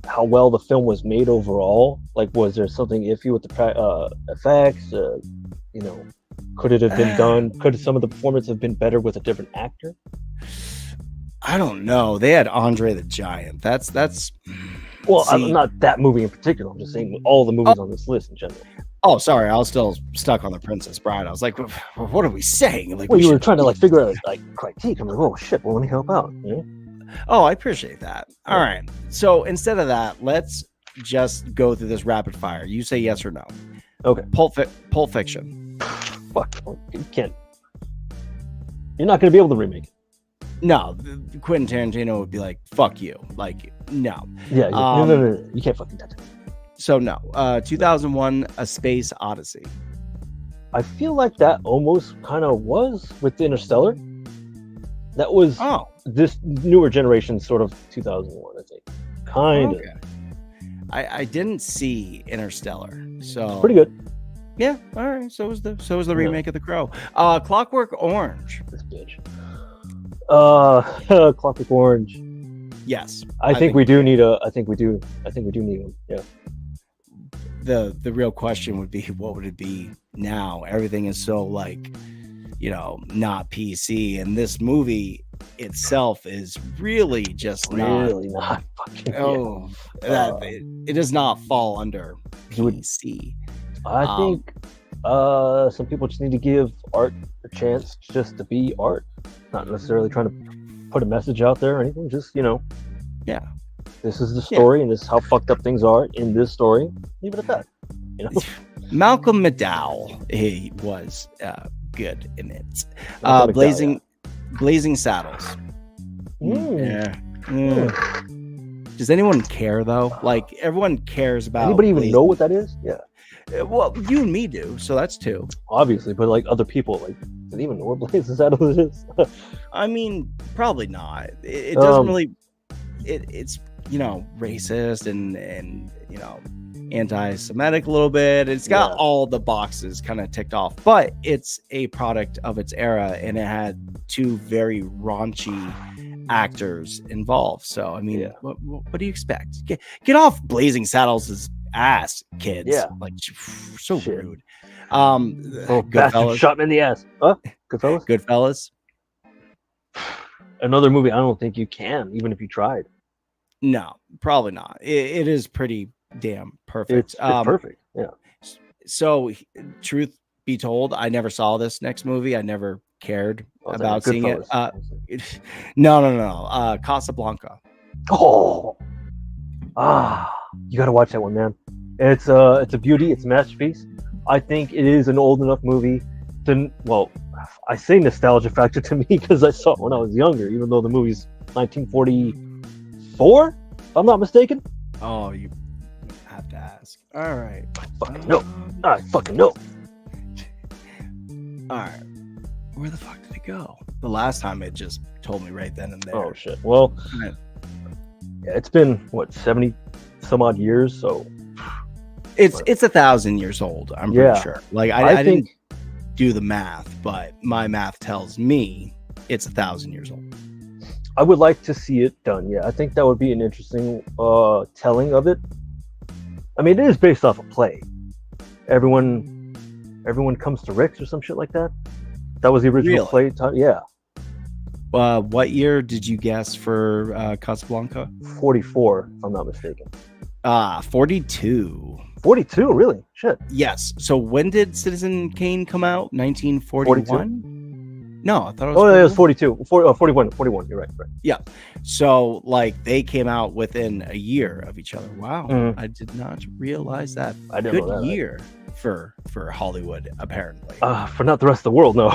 how well the film was made overall, like was there something iffy with the effects? Could it have been done? Could some of the performance have been better with a different actor? I don't know. They had Andre the Giant. That's well, I'm not that movie in particular. I'm just saying all the movies on this list in general. Oh, sorry, I was still stuck on The Princess Bride. I was like, what are we saying? Like, well, you were trying to figure out critique. I'm like, oh shit, well, let me help out. Oh, I appreciate that. All right, so instead of that, let's just go through this rapid fire. You say yes or no. Okay. Pulp Fiction. Fuck, you can't. You're not going to be able to remake it. No, Quentin Tarantino would be like, fuck you. Like, no. Yeah, no. You can't fucking touch it. So, no. 2001, A Space Odyssey. I feel like that almost kind of was with Interstellar. That was this newer generation sort of 2001, I think. Kind of. I didn't see Interstellar, so pretty good. Yeah, all right. So was the remake of The Crow. Clockwork Orange. This bitch. Clockwork Orange. Yes. I think we do need one. Yeah. the real question would be, what would it be now? Everything is so like, not PC, and this movie itself is really just really not fucking. it does not fall under PC. I think some people just need to give art a chance just to be art, not necessarily trying to put a message out there or anything. Just yeah, this is the story, and this is how fucked up things are in this story. Leave it at that. Malcolm McDowell, he was good in it. Blazing Saddles. Yeah. Does anyone care though? Like, everyone cares about. Anybody even know what that is? Yeah. Well, you and me do, so that's two. Obviously, but like other people, like, do they even know what Blazing Saddles is? I mean, probably not. It doesn't really. It's racist and anti-Semitic a little bit. It's got all the boxes kind of ticked off, but it's a product of its era, and it had two very raunchy actors involved. So I mean, what do you expect? Get off Blazing Saddles' ass, kids. Yeah, like, so rude. Goodfellas shot him in the ass. Goodfellas. Another movie I don't think you can, even if you tried. No, probably not. It is pretty damn perfect. It's perfect. Yeah. So, truth be told, I never saw this next movie. I never cared about seeing it. No. Casablanca. You got to watch that one, man. It's a beauty. It's a masterpiece. I think it is an old enough movie to, I say nostalgia factor to me because I saw it when I was younger, even though the movie's 1944, if I'm not mistaken. Oh, you have to ask. All right. I fucking know. All right. Where the fuck did it go? The last time it just told me right then and there. Oh, shit. Well, yeah, it's been, 70 some odd years, so... It's 1,000 years old, I'm pretty sure. Like, I think... didn't do the math, but my math tells me it's 1,000 years old. I would like to see it done. Yeah, I think that would be an interesting telling of it. I mean, it is based off a play. Everyone Comes to Rick's or some shit like that. That was the original play. Yeah. What year did you guess for Casablanca? 44, if I'm not mistaken. 42. 42, really? Shit. Yes. So when did Citizen Kane come out? 1941? No, I thought it was. Oh, it was 42. 41. You're right. Yeah. So, like, they came out within a year of each other. Wow. I did not realize that. I didn't know that. Good year for Hollywood, apparently. For not the rest of the world, no.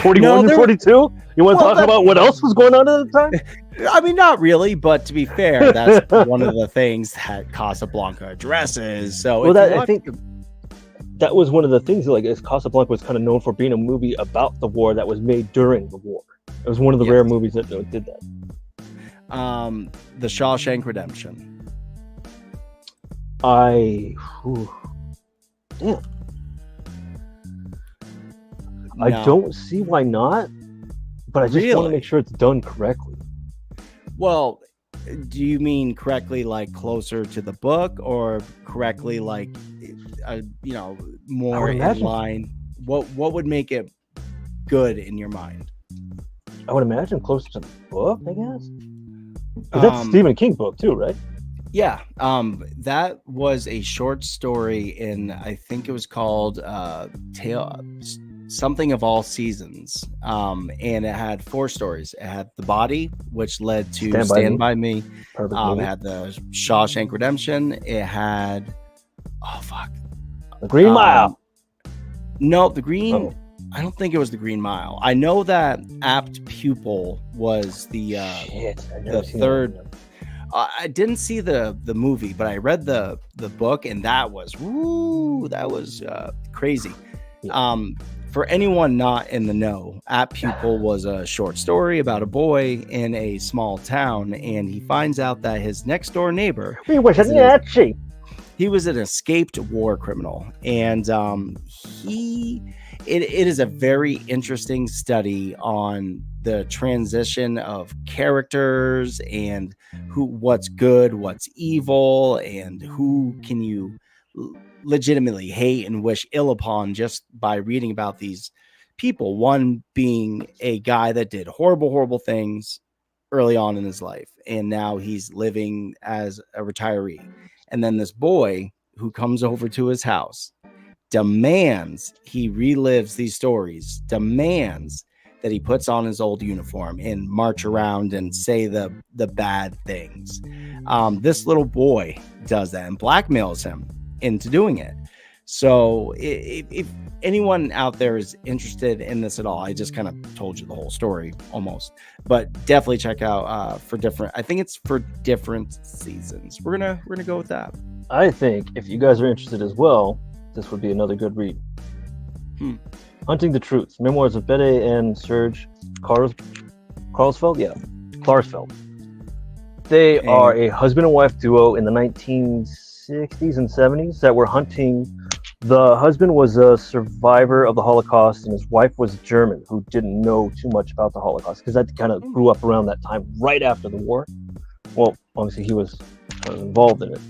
41 and 42? You want to talk about what else was going on at the time? I mean, not really, but to be fair, that's one of the things that Casablanca addresses. So, I think that was one of the things. Like, Casablanca was kind of known for being a movie about the war that was made during the war. It was one of the rare movies that did that. The Shawshank Redemption. I don't see why not, but I just want to make sure it's done correctly. Well, do you mean correctly, like closer to the book, or correctly, like, more in line? What would make it good in your mind? I would imagine closer to the book, I guess. That's a Stephen King book too, right? Yeah. That was a short story in, I think it was called Something of All Seasons. And it had 4 stories. It had The Body, which led to Stand By Me. It had The Shawshank Redemption. It had The Green Mile. No, The Green. I don't think it was The Green Mile. I know that Apt Pupil was the third. I didn't see the movie, but I read the book, and that was crazy. For anyone not in the know, Apt Pupil was a short story about a boy in a small town, and he finds out that his next door neighbor he was an escaped war criminal, and he it is a very interesting study on the transition of characters and what's good, what's evil, and who can you legitimately hate and wish ill upon just by reading about these people. One being a guy that did horrible things early on in his life, and now he's living as a retiree. And then this boy who comes over to his house, demands he relives these stories, demands that he puts on his old uniform and march around and say the bad things. This little boy does that and blackmails him into doing it. So if anyone out there is interested in this at all, I just kind of told you the whole story almost, but definitely check out for different. I think it's for different seasons. We're gonna go with that. I think if you guys are interested as well, this would be another good read. Hunting the Truth, Memoirs of Bede and Serge Klarsfeld. Yeah, Klarsfeld. They are a husband and wife duo in the 1960s and 70s that were hunting. The husband was a survivor of the Holocaust, and his wife was German, who didn't know too much about the Holocaust because that kind of grew up around that time, right after the war. Well, obviously he was kind of involved in it,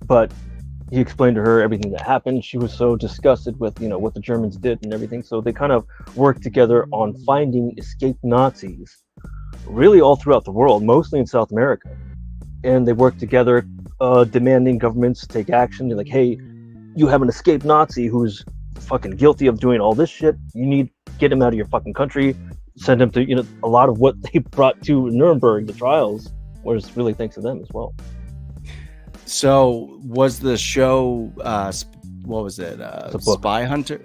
but he explained to her everything that happened. She was so disgusted with, what the Germans did and everything. So they kind of worked together on finding escaped Nazis, really all throughout the world, mostly in South America. And they worked together, demanding governments take action. They're like, hey, you have an escaped Nazi who's fucking guilty of doing all this shit. You need to get him out of your fucking country. Send him to, a lot of what they brought to Nuremberg, the trials, was really thanks to them as well. So was the show, what was it? Spy Hunter?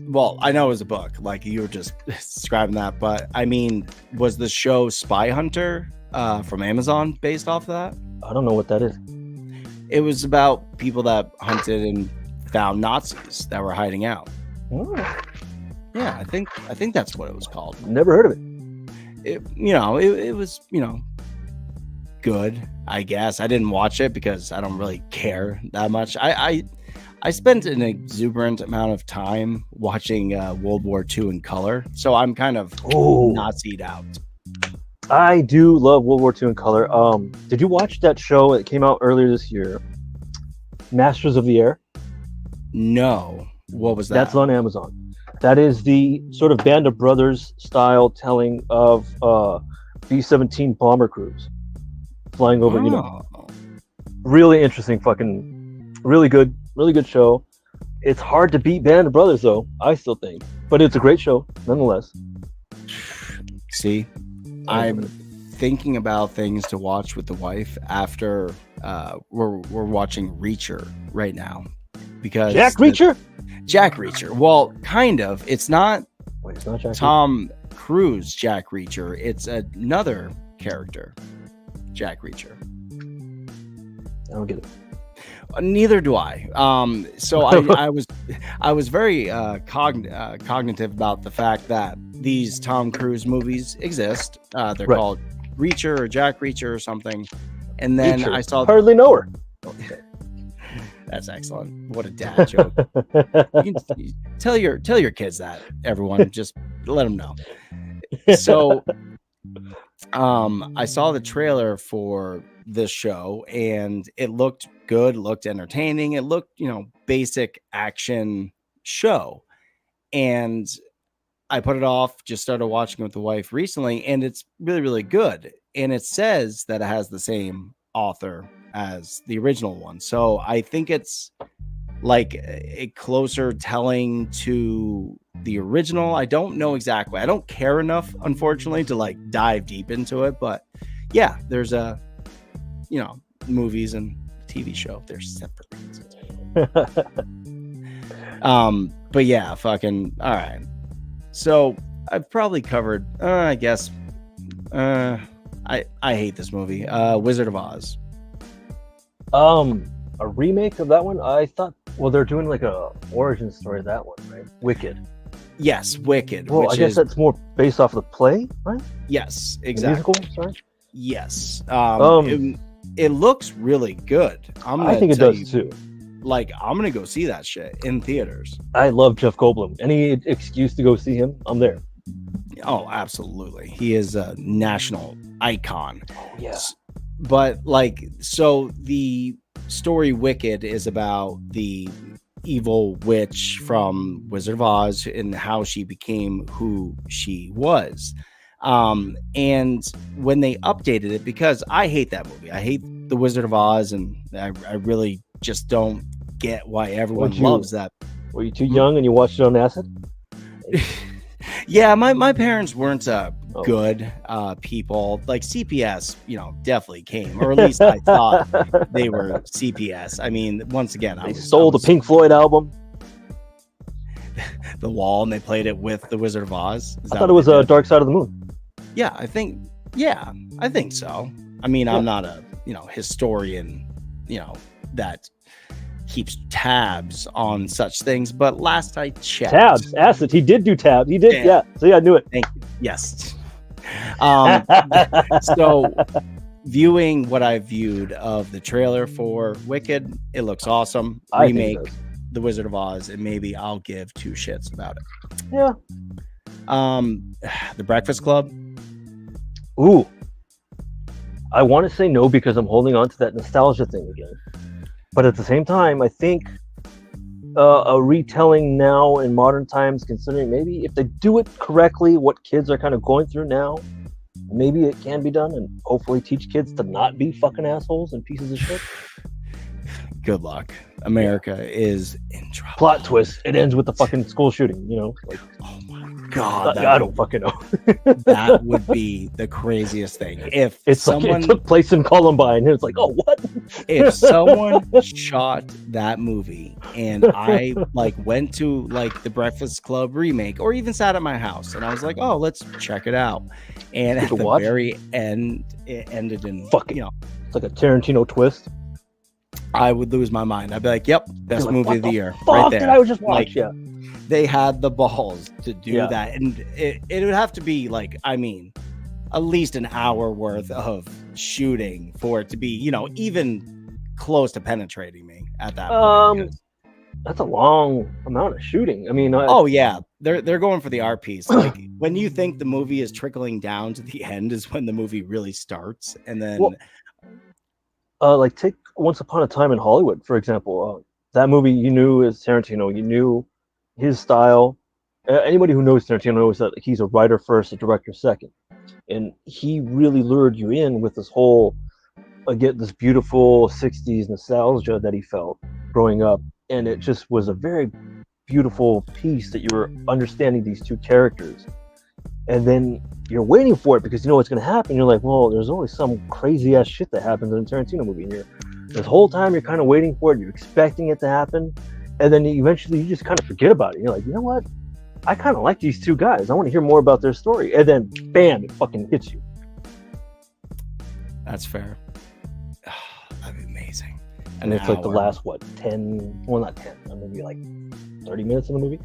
Well, I know it was a book, like you were just describing that, but I mean, was the show Spy Hunter from Amazon based off of that? I don't know what that is. It was about people that hunted and found Nazis that were hiding out. Oh. Yeah, I think that's what it was called. Never heard of it. It was, good, I guess. I didn't watch it because I don't really care that much. I spent an exuberant amount of time watching World War II in color, so I'm kind of Nazi'd out. I do love World War II in color. Did you watch that show that came out earlier this year, Masters of the Air? No. What was that? That's on Amazon. That is the sort of Band of Brothers style telling of B-17 bomber crews flying over, really interesting, really good show. It's hard to beat Band of Brothers, though, I still think, but it's a great show nonetheless. See, I'm thinking about things to watch with the wife after we're watching Reacher right now, because Jack Reacher. Well, kind of. It's not. Wait, it's not Jack Tom Cruise Jack Reacher. It's another character. Jack Reacher. I don't get it. Neither do I. So I was very cognitive about the fact that these Tom Cruise movies exist. They're called Reacher or Jack Reacher or something. And then I saw hardly know her. That's excellent. What a dad joke. You tell your kids that, everyone. Just let them know. So I saw the trailer for this show and it looked good, looked entertaining. It looked, basic action show. And I put it off, just started watching it with the wife recently, and it's really, really good. And it says that it has the same author as the original one. So I think it's like a closer telling to the original. I don't know exactly. I don't care enough, unfortunately, to like dive deep into it. But yeah, there's movies and TV show. They're separate. But yeah, fucking all right. So I've probably covered. I guess. I hate this movie. Wizard of Oz. A remake of that one? I thought. Well, they're doing like a origin story of that one, right? Wicked. Yes, Wicked. Well, I guess that's more based off of the play, right? Yes, exactly. Musical, sorry. Yes. It looks really good. I think it does too. like, I'm gonna go see that shit in theaters. I love Jeff Goldblum. Any excuse to go see him, I'm there. Oh, absolutely. He is a national icon. Oh, yeah. But like, so the story Wicked is about the evil witch from Wizard of Oz and how she became who she was. And when they updated it, because I hate that movie, I hate the Wizard of Oz, and I really just don't get why everyone loves that. Were you too young and you watched it on acid? Yeah, my parents weren't good people. Like CPS, definitely came, or at least I thought they were CPS. I mean, once again, they stole the Pink Floyd album, The Wall, and they played it with the Wizard of Oz. I thought it was Dark Side of the Moon. Yeah, I think so. I mean, I'm not a historian, that keeps tabs on such things, but last I checked, tabs, acid. He did do tabs. He did, yeah. So yeah, I knew it. Thank you. Yes. So viewing what I viewed of the trailer for Wicked, it looks awesome. Remake The Wizard of Oz, and maybe I'll give two shits about it. Yeah. The Breakfast Club. Ooh. I want to say no because I'm holding on to that nostalgia thing again. But at the same time, I think a retelling now in modern times, considering maybe if they do it correctly, what kids are kind of going through now, maybe it can be done, and hopefully teach kids to not be fucking assholes and pieces of shit. Good luck. America is in trouble. Plot twist. It ends with the fucking school shooting, Like, oh my God. I don't fucking know. That would be the craziest thing. If it's someone like it took place in Columbine, and it's like, oh, what? If someone shot that movie and I went to the Breakfast Club remake, or even sat at my house and I was like, oh, let's check it out. And at the very end, it ended in fucking, it's like a Tarantino twist. I would lose my mind. I'd be like, yep, best movie of the year. Fuck right there. Did I just watch? Yeah. They had the balls to do that. And it would have to be at least an hour worth of shooting for it to be, even close to penetrating me at that point. That's a long amount of shooting. I mean, oh yeah, they're going for the art piece. Like when you think the movie is trickling down to the end is when the movie really starts, and then take Once Upon a Time in Hollywood, for example. That movie you knew is Tarantino. You knew his style. Anybody who knows Tarantino knows that he's a writer first, a director second, and he really lured you in with this whole this beautiful 60s nostalgia that he felt growing up. And it just was a very beautiful piece that you were understanding these two characters. And then you're waiting for it because you know what's going to happen. You're like, well, there's always some crazy ass shit that happens in a Tarantino movie. And this whole time you're kind of waiting for it. You're expecting it to happen. And then eventually you just kind of forget about it. You're like, you know what? I kind of like these two guys. I want to hear more about their story. And then bam, it fucking hits you. That's fair. Oh, that'd be amazing. And it's like the last, 10, well, not 10, maybe 30 minutes of the movie?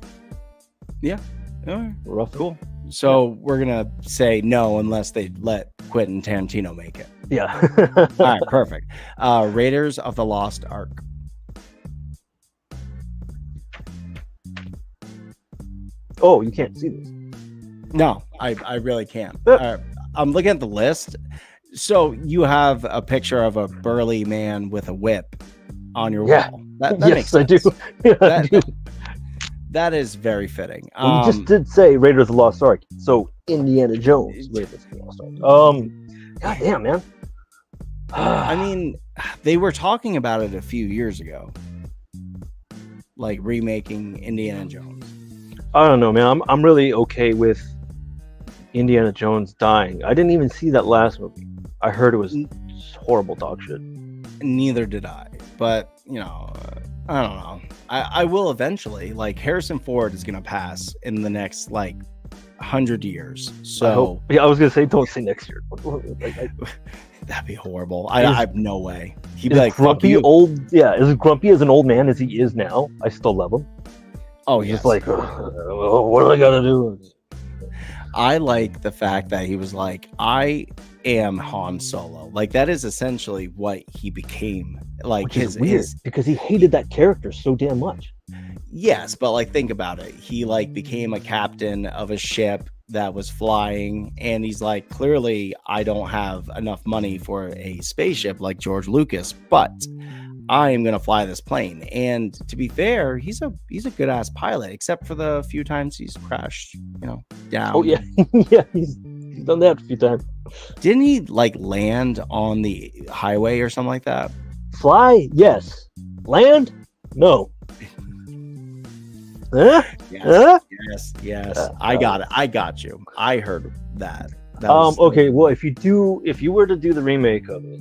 Yeah. Right. Roughly. Cool. So we're going to say no unless they let Quentin Tarantino make it. Yeah. All right, perfect. Raiders of the Lost Ark. Oh, you can't see this. No, I really can't. I'm looking at the list. So you have a picture of a burly man with a whip on your wall. That yes, makes sense. I do. That is very fitting. You just did say Raiders of the Lost Ark. So Indiana Jones, Raiders of the Lost Ark. God damn, man. I mean, they were talking about it a few years ago, remaking Indiana Jones. I don't know, man. I'm really okay with Indiana Jones dying. I didn't even see that last movie. I heard it was horrible dog shit. Neither did I. But, I don't know. I will eventually. Harrison Ford is going to pass in the next, 100 years. So I was going to say, don't say next year. That'd be horrible. I have no way. He'd be grumpy fuck you. Old. Yeah, as grumpy as an old man as he is now, I still love him. Oh, he's just what do I got to do? I like the fact that he was like, I am Han Solo. Like that is essentially what he became. Like Which is weird because he hated that character so damn much. Yes, but like think about it. He like became a captain of a ship that was flying, and he's like, clearly I don't have enough money for a spaceship like George Lucas, but I am gonna fly this plane. And to be fair, he's a good ass pilot, except for the few times he's crashed, down. Oh yeah, yeah, he's done that a few times. Didn't he like land on the highway or something like that? Fly, yes. Land, no. Huh? Yes, Huh? yes. I got it. I got you. I heard that. Was, okay. Well, if you were to do the remake of it,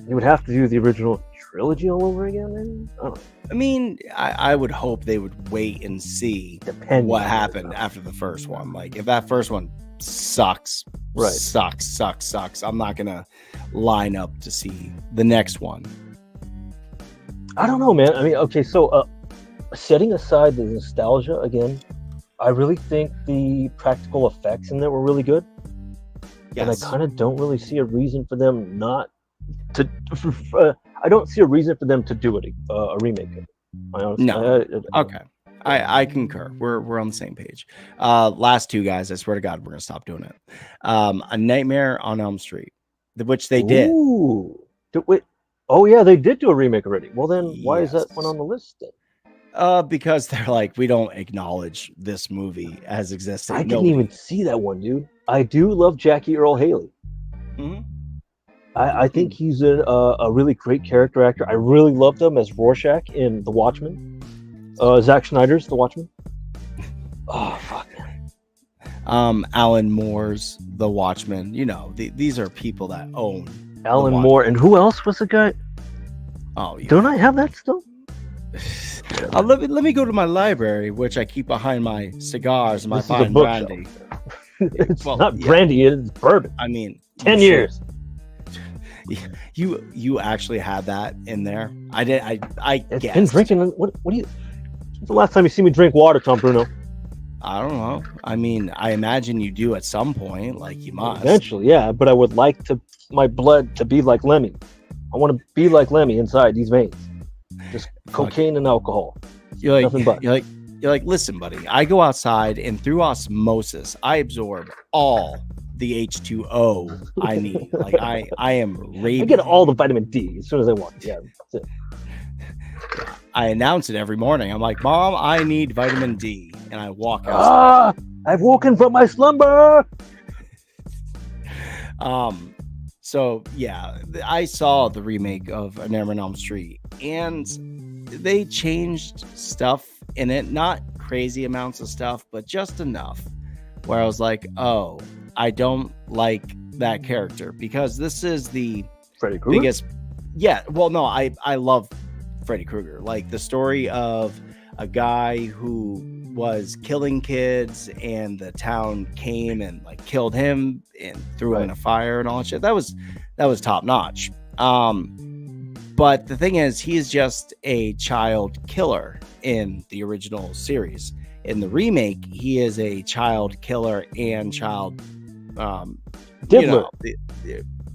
you would have to do the original trilogy all over again. Then? I don't know. I mean, I would hope they would wait and see what happened after the first one. Like, if that first one sucks, right? Sucks. I'm not gonna line up to see the next one. I don't know, man. I mean, okay, so setting aside the nostalgia again, I really think the practical effects in there were really good. Yes. And I kind of don't really see a reason for them not to. I don't see a reason for them to do it a remake of it. No. Okay. I concur. We're on the same page. Last two guys, I swear to God, we're gonna stop doing it. A Nightmare on Elm Street, which they did. Ooh. Wait. Oh yeah, they did do a remake already. Well then, why is that one on the list then? Because they're like, we don't acknowledge this movie as existing. I didn't even see that one, dude. I do love Jackie Earl Haley. Mm-hmm. I think he's a really great character actor. I really loved him as Rorschach in The Watchmen. Zack Snyder's The Watchmen. Oh fuck. Alan Moore's The Watchmen. These are people that own Alan Moore, and who else was the guy? Oh, don't I have that still? Let me go to my library, which I keep behind my cigars and my fine brandy. It's not brandy, it's bourbon. I mean, 10 years. You actually had that in there. I did. I it's guessed. Been drinking. What do you? When's the last time you see me drink water, Tom Bruno? I don't know. I mean, I imagine you do at some point. Like you must. Eventually, yeah. But I would like my blood to be like Lemmy. I want to be like Lemmy inside these veins. Just cocaine and alcohol. Nothing but. You're like, listen, buddy. I go outside and through osmosis, I absorb all the H2O I need. Like I am radiant. I get all the vitamin D as soon as I want. Yeah, that's it. I announce it every morning. I'm like, Mom, I need vitamin D, and I walk outside. I've woken from my slumber. So yeah, I saw the remake of A Nightmare on Elm Street, and they changed stuff in it, not crazy amounts of stuff, but just enough where I was like, oh, I don't like that character, because this is the Freddy Krueger? biggest. Yeah, well, no, I love Freddy Krueger. Like the story of a guy who was killing kids and the town came and like killed him and threw him in a fire and all that shit. That was top notch. But the thing is, he is just a child killer in the original series. In the remake, he is a child killer and child Diddler.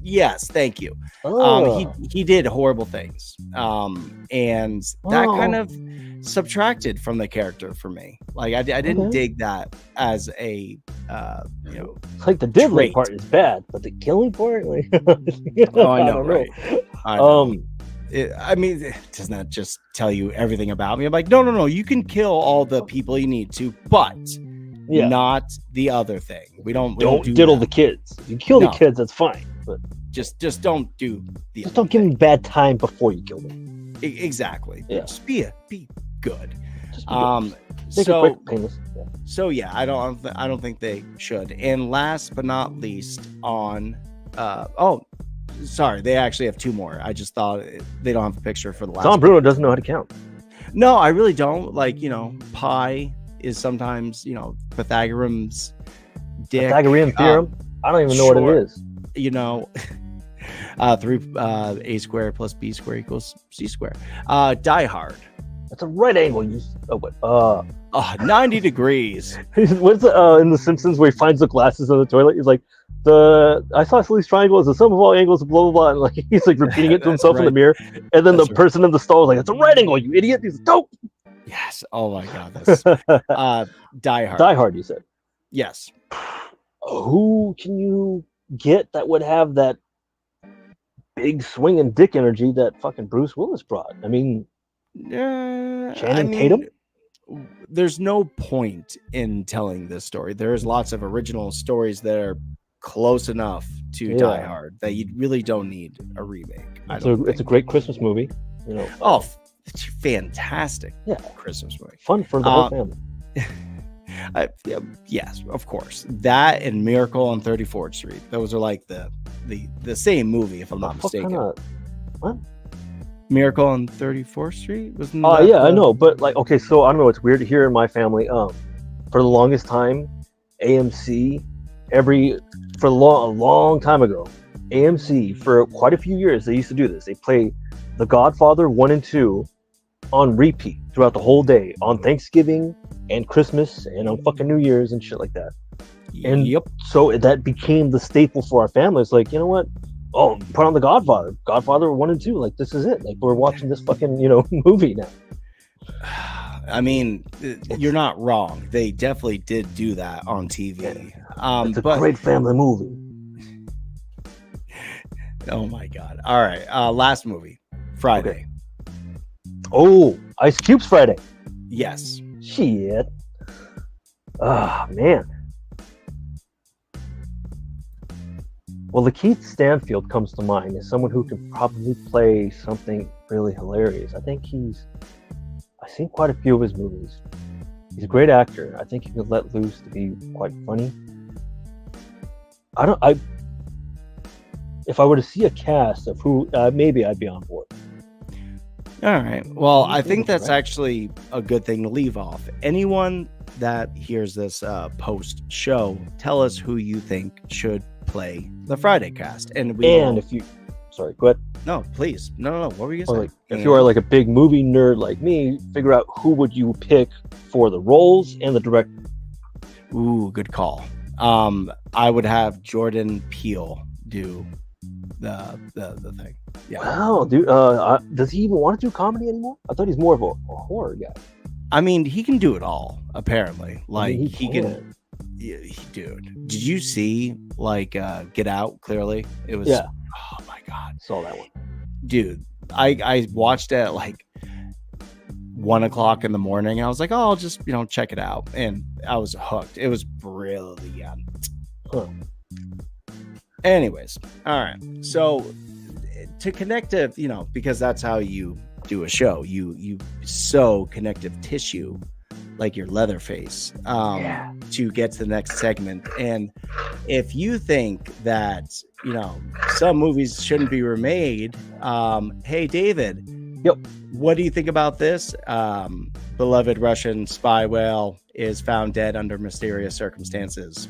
Yes, thank you. He did horrible things, and that kind of subtracted from the character for me. Like I didn't dig that as a it's like the diddling part is bad, but the killing part, like I know, right? I know. I mean, doesn't that just tell you everything about me? I'm like, no, you can kill all the people you need to, but not the other thing. We don't diddle the kids. If you kill the kids, that's fine. But just don't do the. Just don't give them bad time before you kill them. Exactly. Yeah. Just be good. So yeah, I don't think they should. And last but not least, on sorry, they actually have two more. I just thought they don't have a picture for the last. Tom Bruno doesn't know how to count. No, I really don't. Like, pi is sometimes, Pythagorean's dick. Pythagorean theorem. I don't even know what it is. 3 a squared plus b squared equals c squared. Die Hard. That's a right angle. You. Oh, what? 90 degrees. What's in The Simpsons where he finds the glasses on the toilet? He's like, the isosceles triangle is the sum of all angles of blah blah blah, and like he's like repeating it to himself in the mirror, and then the person in the stall is like, "It's a right angle, you idiot!" He's like, "Dope." Yes. Oh my god. This. Die Hard. Die Hard. You said. Yes. Who can you get that would have that big swinging dick energy that fucking Bruce Willis brought? I mean, Channing Tatum. There's no point in telling this story. There's lots of original stories that are close enough to Die Hard that you really don't need a remake. It's a great Christmas movie. You know. Oh, it's fantastic. Yeah, Christmas movie. Fun for the whole family. Yes, of course. That and Miracle on 34th Street. Those are like the same movie, if I'm not mistaken. What? Miracle on 34th Street? I know, but like, okay, so I don't know. It's weird to hear in my family. For the longest time, AMC a long time ago, AMC for quite a few years they used to do this. They play The Godfather 1 and 2 on repeat throughout the whole day on Thanksgiving and Christmas and on fucking New Year's and shit like that. And so that became the staple for our family. It's like, you know what? Oh, put on The Godfather 1 and 2. Like, this is it. Like, we're watching this fucking, movie now. I mean, you're not wrong. They definitely did do that on TV. It's a great family movie. Oh my god. All right. Last movie. Friday. Okay. Oh, Ice Cube's Friday. Yes. Shit. Man. Well, Lakeith Stanfield comes to mind as someone who can probably play something really hilarious. I think I've seen quite a few of his movies. He's a great actor. I think he could let loose to be quite funny. If I were to see a cast of who, maybe I'd be on board. All right. Well, I think that's actually a good thing to leave off. Anyone that hears this post show, tell us who you think should play the Friday cast. If you, sorry, go ahead. No, please. No. What were you going to say? If you are like a big movie nerd like me, figure out who would you pick for the roles and the director. Ooh, good call. I would have Jordan Peele do the thing. Yeah. Wow, dude. Does he even want to do comedy anymore? I thought he's more of a horror guy. I mean, he can do it all, apparently. Like, he can. Yeah, dude. Did you see, like, Get Out, clearly? It was... Yeah. Oh, my God. Saw that one. Dude, I watched it at, like, 1 o'clock in the morning. I was like, oh, I'll just, check it out. And I was hooked. It was brilliant. Huh. Anyways, all right. So to connect to, because that's how you do a show. You sew connective tissue like your Leatherface to get to the next segment. And if you think that, some movies shouldn't be remade, hey, David. Yep. What do you think about this? Beloved Russian spy whale is found dead under mysterious circumstances.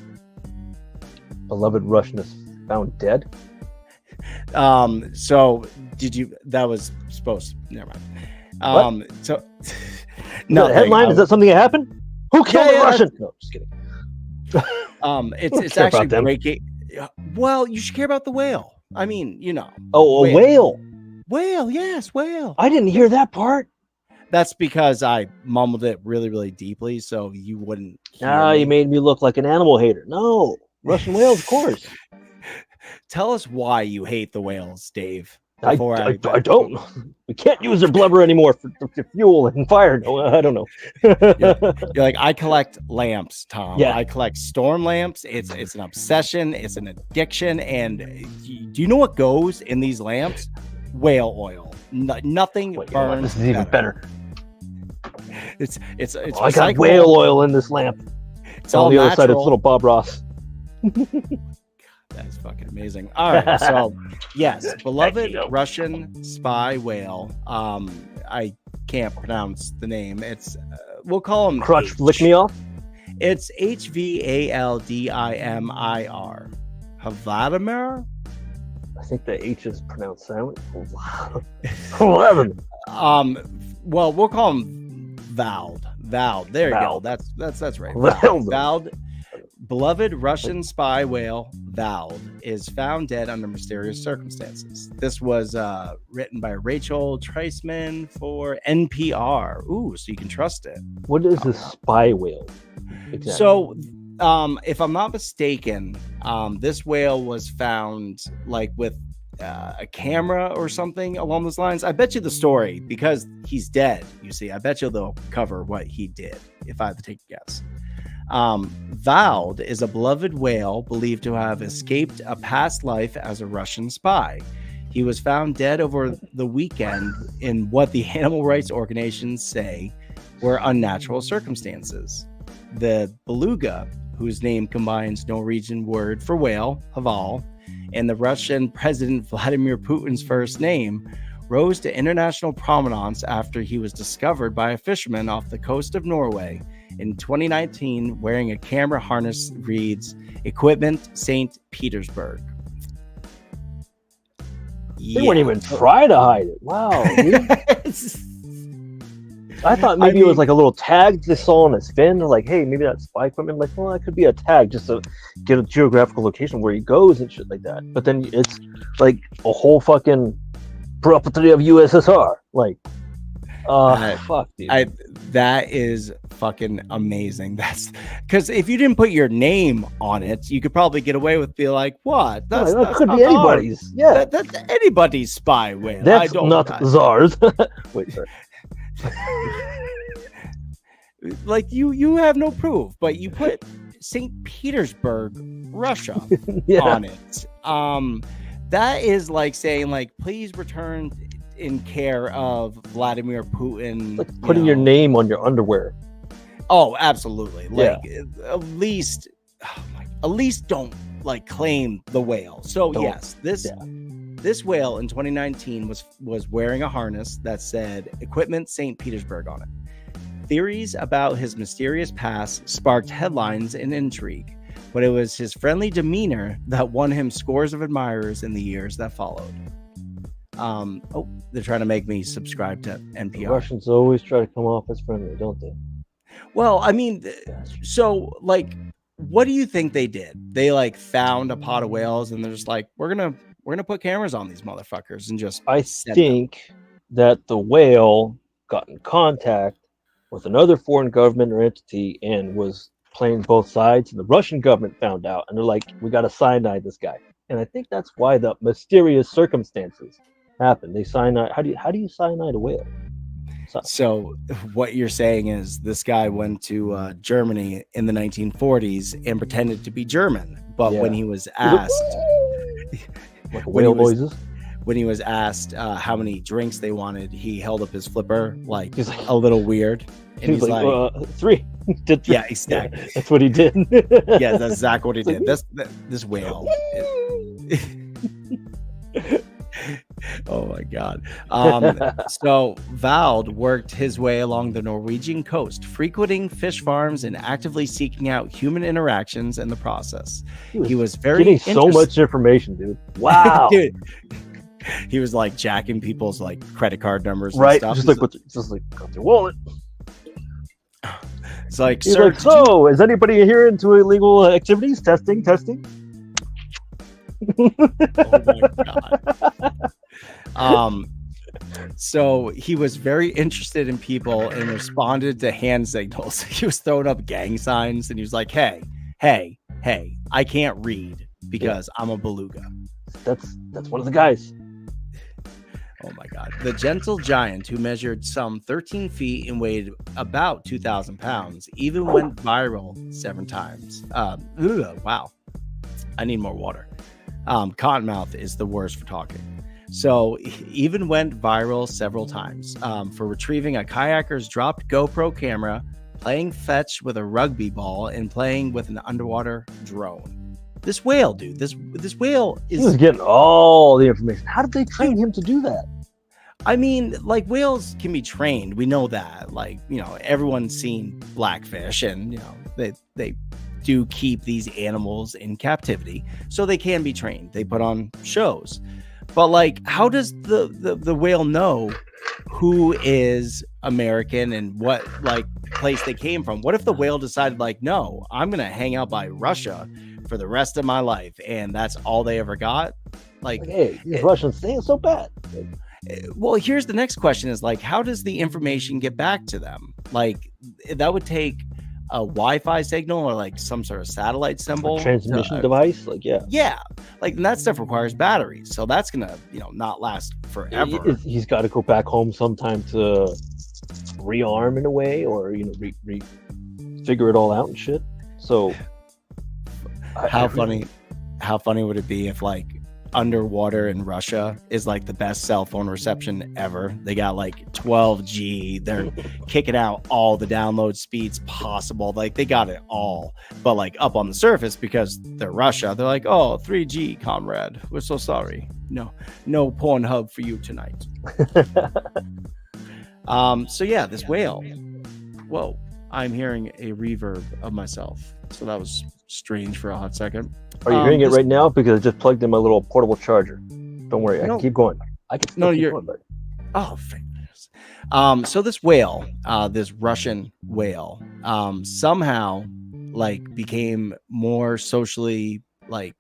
Beloved Russian is found dead? So that was supposed to, never mind. So no, the headline, is that something that happened? Who killed the Russian? No, just kidding. It's actually breaking. Well, you should care about the whale. I mean, Oh, a whale. Whale, yes, whale. I didn't hear that part. That's because I mumbled it really, really deeply, so you wouldn't hear me. You made me look like an animal hater. No, Russian whales, of course. Tell us why you hate the whales, Dave. I don't. We can't use their blubber anymore for fuel and fire. No, I don't know. You're like, I collect lamps, Tom. Yeah. I collect storm lamps. It's an obsession. It's an addiction. And do you know what goes in these lamps? Whale oil. Nothing burns. This is even better. It's I got whale oil in this lamp. It's all on the natural. other side. It's little Bob Ross. That is fucking amazing. All right, so yes, beloved Russian spy whale. I can't pronounce the name. It's we'll call him Crutch Lick Me Off. It's Hvaldimir. Vladimir. I think the H is pronounced silent. Vladimir. Well, we'll call him Vald. There you go. Vald. That's right. Vald. Vald. Beloved Russian spy whale Vald is found dead under mysterious circumstances. This was written by Rachel Treisman for NPR. Ooh, so you can trust it. What is a spy whale? Exactly. So, if I'm not mistaken, this whale was found like with a camera or something along those lines. I bet you the story, because he's dead. You see, I bet you they'll cover what he did if I have to take a guess. Vald is a beloved whale believed to have escaped a past life as a Russian spy. He was found dead over the weekend in what the animal rights organizations say were unnatural circumstances. The beluga, whose name combines Norwegian word for whale, Haval, and the Russian President Vladimir Putin's first name, rose to international prominence after he was discovered by a fisherman off the coast of Norway in 2019 wearing a camera harness reads Equipment St. Petersburg. They wouldn't even try to hide it. Wow. I thought maybe it was like a little tag they saw on his fin. They're like, hey, maybe that's spy equipment. Like, well, that could be a tag just to get a geographical location where he goes and shit like that. But then it's like a whole fucking property of USSR. Like, fuck, dude. That is fucking amazing. That's because if you didn't put your name on it, you could probably get away with being like, what? That could be anybody's. Hard. Yeah. That's anybody's spy whale. That's not Czar's. Wait, sorry. Like you have no proof, but you put St. Petersburg, Russia on it. That is like saying, like, please return in care of Vladimir Putin. Like putting your name on your underwear. Oh, absolutely. Like at least don't like claim the whale. So yes, this whale in 2019 was wearing a harness that said Equipment St. Petersburg on it. Theories about his mysterious past sparked headlines and intrigue, but it was his friendly demeanor that won him scores of admirers in the years that followed. They're trying to make me subscribe to NPR. The Russians always try to come off as friendly, don't they? Well, I mean, so like, what do you think they did? They like found a pot of whales and they're just like, we're gonna put cameras on these motherfuckers and just. I think that the whale got in contact with another foreign government or entity and was playing both sides, and the Russian government found out and they're like, we got to cyanide this guy. And I think that's why the mysterious circumstances happened. They cyanide. How do you cyanide a whale? So what you're saying is this guy went to Germany in the 1940s and pretended to be German, but when he was asked like whale noises. When he was asked how many drinks they wanted, he held up his flipper like a little weird. And he's like 3. Did 3. Yeah, exactly. Yeah, that's what he did. Yeah, that's exactly what he did. This whale. Oh my god. So Vald worked his way along the Norwegian coast, frequenting fish farms and actively seeking out human interactions in the process. He was very getting so much information, dude. Wow. Dude. He was like jacking people's like credit card numbers, right? And stuff. Just like got your wallet. It's like, he's sir, like, so is anybody here into illegal activities? Testing. Oh my god. So he was very interested in people and responded to hand signals. He was throwing up gang signs and he was like, hey, I can't read because I'm a beluga. That's one of the guys. Oh my god. The gentle giant, who measured some 13 feet and weighed about 2,000 pounds, even went viral 7 times. Wow. I need more water. Cottonmouth is the worst for talking. So he even went viral several times for retrieving a kayaker's dropped GoPro camera, playing fetch with a rugby ball, and playing with an underwater drone. This whale, dude, this whale is... He was getting all the information. How did they train him to do that? I mean, like, whales can be trained. We know that. Like, you know, everyone's seen Blackfish, and, you know, they do keep these animals in captivity, so they can be trained. They put on shows. But like, how does the whale know who is American and what like place they came from? What if the whale decided like, no, I'm gonna hang out by Russia for the rest of my life, and that's all they ever got? Like, hey, these Russians, they ain't so bad. well, here's the next question: is like, how does the information get back to them? Like, that would take a Wi-Fi signal or like some sort of satellite symbol, Transmission device, like yeah, like, and that stuff requires batteries, so that's gonna, not last forever. He's got to go back home sometime to rearm in a way, or figure it all out and shit. So how funny would it be if like underwater in Russia is like the best cell phone reception ever? They got like 12G, they're kicking out all the download speeds possible, like they got it all, but like up on the surface, because they're Russia, they're like, oh, 3G comrade, we're so sorry, no Pornhub for you tonight. So yeah, this whale, whoa, I'm hearing a reverb of myself, so that was strange for a hot second. Are you hearing it right now? Because I just plugged in my little portable charger. Don't worry, I can keep going. I can still keep going, but... Oh, thank goodness. So this whale, this Russian whale, somehow like became more socially like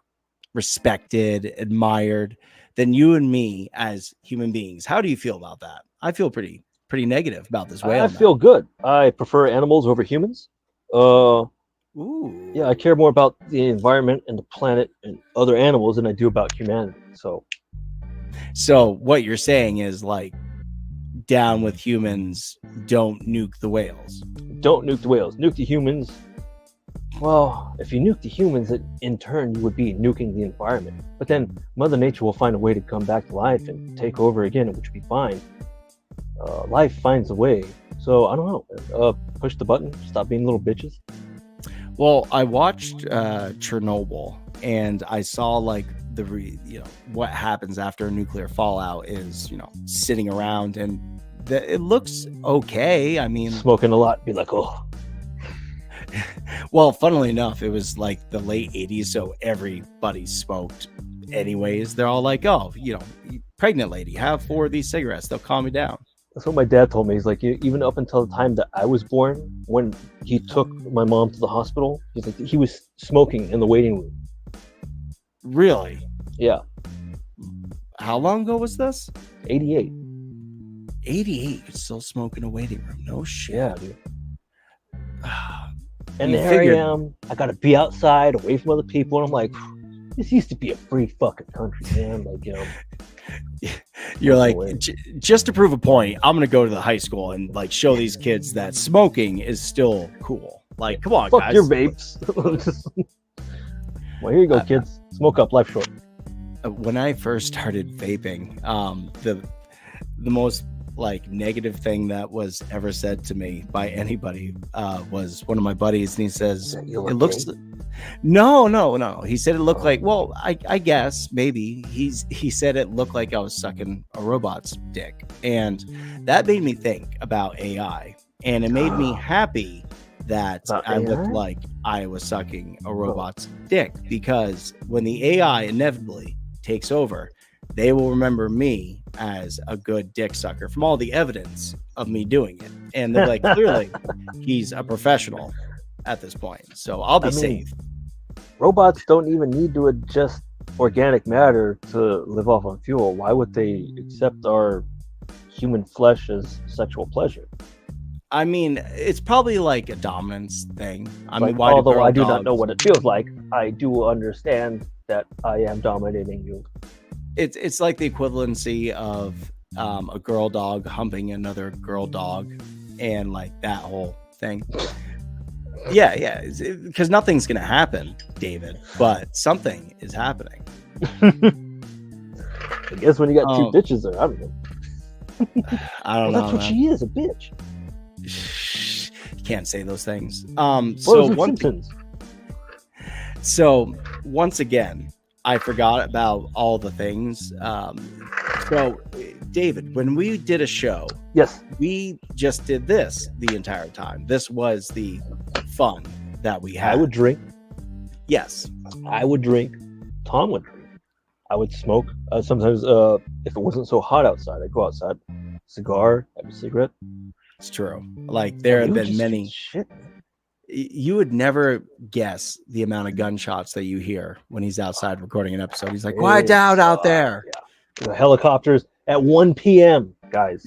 respected, admired than you and me as human beings. How do you feel about that? I feel pretty negative about this whale. I feel good. I prefer animals over humans. Ooh. Yeah, I care more about the environment and the planet and other animals than I do about humanity. So what you're saying is like, down with humans, don't nuke the whales. Don't nuke the whales. Nuke the humans. Well, if you nuke the humans, in turn, you would be nuking the environment. But then Mother Nature will find a way to come back to life and take over again, which would be fine. Life finds a way. So I don't know. Push the button. Stop being little bitches. Well, I watched Chernobyl, and I saw like what happens after a nuclear fallout is, sitting around, and it looks okay. I mean, smoking a lot, be like, oh. Well, funnily enough, it was like the late 80s, so everybody smoked anyways. They're all like, oh, pregnant lady, have 4 of these cigarettes, they'll calm you down. That's what my dad told me. He's like, even up until the time that I was born, when he took my mom to the hospital, he's like, he was smoking in the waiting room. Really? Yeah. How long ago was this? 88. 88? You're still smoking in a waiting room? No shit. Yeah, dude. And there I am. I gotta be outside, away from other people, and I'm like, this used to be a free fucking country, man. Like, you're like, just to prove a point, I'm gonna go to the high school and like show these kids that smoking is still cool. Like, come on, fuck guys. Your vapes. Well, here you go, kids. Smoke up, life short. When I first started vaping, the most like negative thing that was ever said to me by anybody was one of my buddies, and he says, it looks no, he said it looked like, well, I guess maybe he said it looked like I was sucking a robot's dick, and that made me think about AI, and it made me happy that I looked like I was sucking a robot's dick, because when the AI inevitably takes over, they will remember me as a good dick sucker from all the evidence of me doing it. And they're like, clearly, he's a professional at this point. So I'll be safe. Robots don't even need to ingest organic matter to live off on fuel. Why would they accept our human flesh as sexual pleasure? I mean, it's probably like a dominance thing. Although I do not know what it feels like, I do understand that I am dominating you. It's like the equivalency of a girl dog humping another girl dog, and like that whole thing. Yeah, because nothing's gonna happen, David, but something is happening. I guess when you got 2 bitches there, I don't know. I don't know. That's what she is, a bitch. You can't say those things. So once again, I forgot about all the things. So, David, when we did a show, yes, we just did this the entire time. This was the fun that we had. I would drink. Yes. I would drink. Tom would drink. I would smoke. Sometimes, if it wasn't so hot outside, I'd go outside, cigar, have a cigarette. It's true. Like there have You been just many. shit. You would never guess the amount of gunshots that you hear when he's outside recording an episode. He's like, quiet down out there. Yeah. The helicopters at 1 p.m. guys.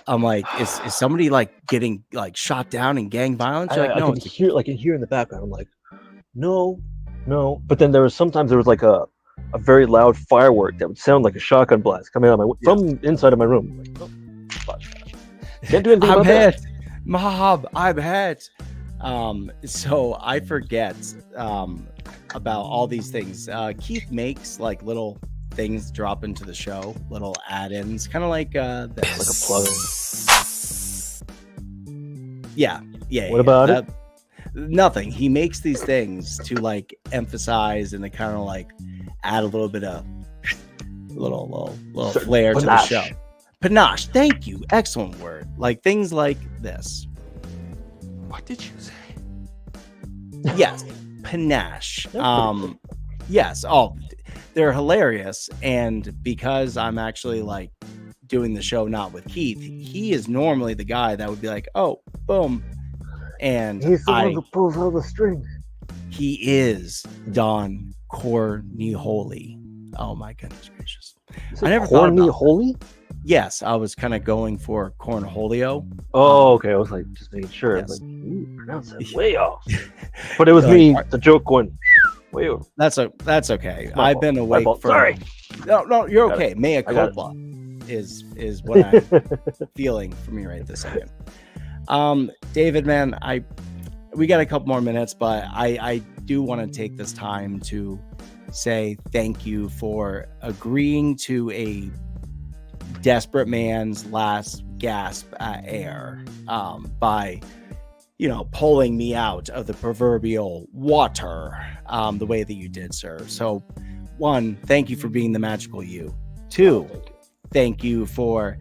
I'm like, is somebody like getting like shot down in gang violence? You're like, no, I can hear in the background. I'm like, no. But then there was like a very loud firework that would sound like a shotgun blast coming out of from inside of my room. Like, oh, fuck. Can't do anything about that. Mom, I'm hit. So I forget about all these things. Keith makes like little things drop into the show, little add-ins, kind of like this. Like a plug-in. Yeah. What about it? Nothing. He makes these things to like emphasize and to kind of like add a little bit of little flair to the show. Panache. Thank you. Excellent word. Like things like this. What did you say? Yes. Panache. Yes. Oh, they're hilarious. And because I'm actually like doing the show not with Keith, he is normally the guy that would be like, oh, boom. And he's the one who pulls all the strings. He is Don Corniholi. Oh my goodness gracious! I never thought about Corniholi. Yes, I was kind of going for Cornholio. Oh, okay. I was like just making sure. Yes. Like, you pronounce that way off. But it was me, the joke going way over. That's okay. I've been awake for. Sorry. No, you're okay. Mea culpa is what I'm feeling for me right this second. David, man, we got a couple more minutes, but I do want to take this time to say thank you for agreeing to a desperate man's last gasp at air by pulling me out of the proverbial water the way that you did, sir. So one, thank you for being the magical you. Two, thank you for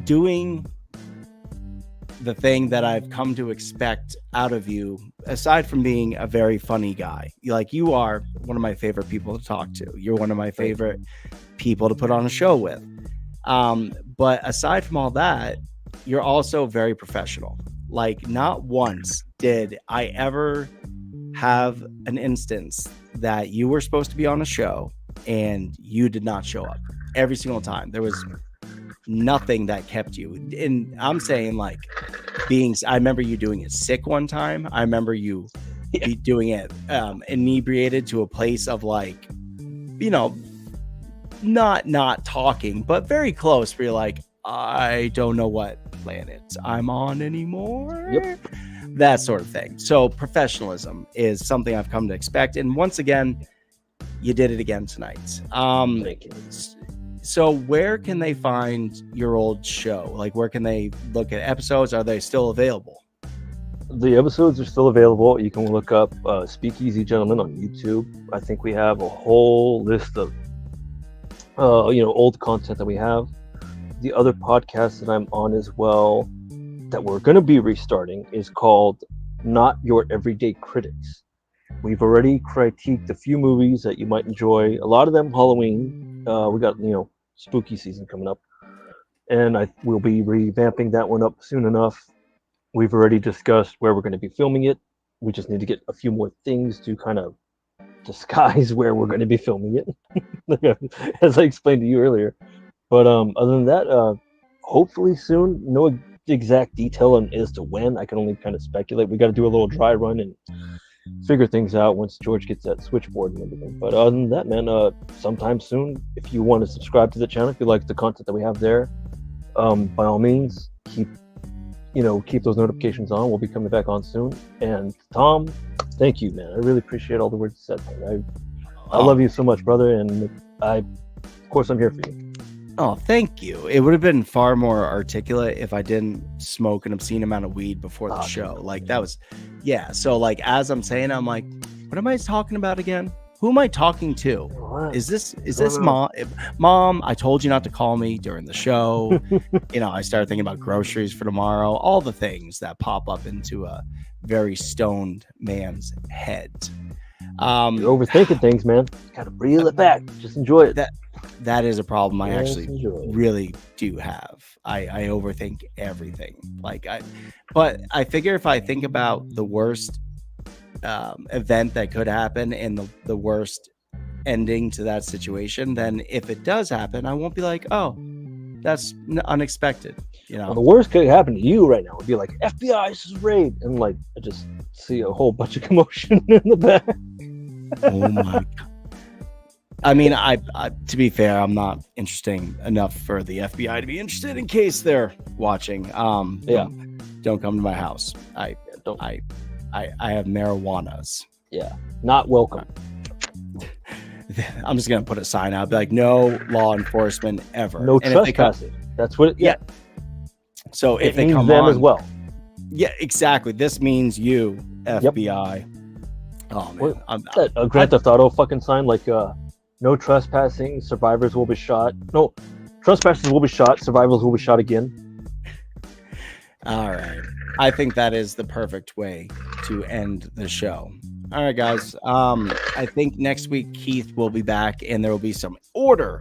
doing the thing that I've come to expect out of you, aside from being a very funny guy. You are one of my favorite people to talk to. You're one of my favorite people to put on a show with. But aside from all that, you're also very professional. Like, not once did I ever have an instance that you were supposed to be on a show and you did not show up. Every single time. There was nothing that kept you. And I'm saying, like, I remember you doing it sick one time. I remember you doing it inebriated to a place of, like, not talking, but very close, where you're like, I don't know what planet I'm on anymore. Yep. That sort of thing. So professionalism is something I've come to expect. And once again, you did it again tonight. Thank you. So where can they find your old show? Like, where can they look at episodes? Are they still available? The episodes are still available. You can look up Speakeasy Gentlemen on YouTube. I think we have a whole list of old content that we have. The other podcast that I'm on as well, that we're going to be restarting, is called Not Your Everyday Critics. We've already critiqued a few movies that you might enjoy. A lot of them Halloween. We got spooky season coming up, and we'll be revamping that one up soon enough. We've already discussed where we're going to be filming it. We just need to get a few more things to kind of disguise where we're going to be filming it, as I explained to you earlier. But other than that, hopefully soon. No exact detail as to when. I can only kind of speculate. We got to do a little dry run and figure things out once George gets that switchboard and everything. But other than that, man, sometime soon, if you want to subscribe to the channel, if you like the content that we have there, by all means, keep those notifications on. We'll be coming back on soon. And Tom, thank you, man. I really appreciate all the words you said. I love you so much, brother, and of course I'm here for you. Oh, thank you. It would have been far more articulate if I didn't smoke an obscene amount of weed before the show. Like, that was, yeah. So, like, as I'm saying, I'm like, what am I talking about again? Who am I talking to? What? Is this mom? Mom, I told you not to call me during the show. I started thinking about groceries for tomorrow. All the things that pop up into a very stoned man's head. You're overthinking things, man. Gotta reel it back. Just enjoy it. That is a problem I Just actually enjoy it. really do have. I overthink everything. But I figure if I think about the worst event that could happen and the worst ending to that situation, then if it does happen, I won't be like, oh, that's unexpected. You know, Well, the worst could happen to you right now would be like FBI, this is raid, and like I just see a whole bunch of commotion in the back. oh my God. I mean, I to be fair, I'm not interesting enough for the FBI to be interested in case they're watching. Yeah. Don't come to my house. I Don't. I have marijuanas. Yeah, not welcome. I'm just gonna put a sign out, be like, no law enforcement ever. No And if they come- trespassing. That's what. Yeah. So if It they means come them on, as well. yeah, exactly. This means you, FBI. Oh man, What? A Grand Theft Auto fucking sign like no trespassing. Survivors will be shot. No, trespassers will be shot. Survivors will be shot again. all right. I think that is the perfect way to end the show. All right, guys. I think next week Keith will be back, and there will be some order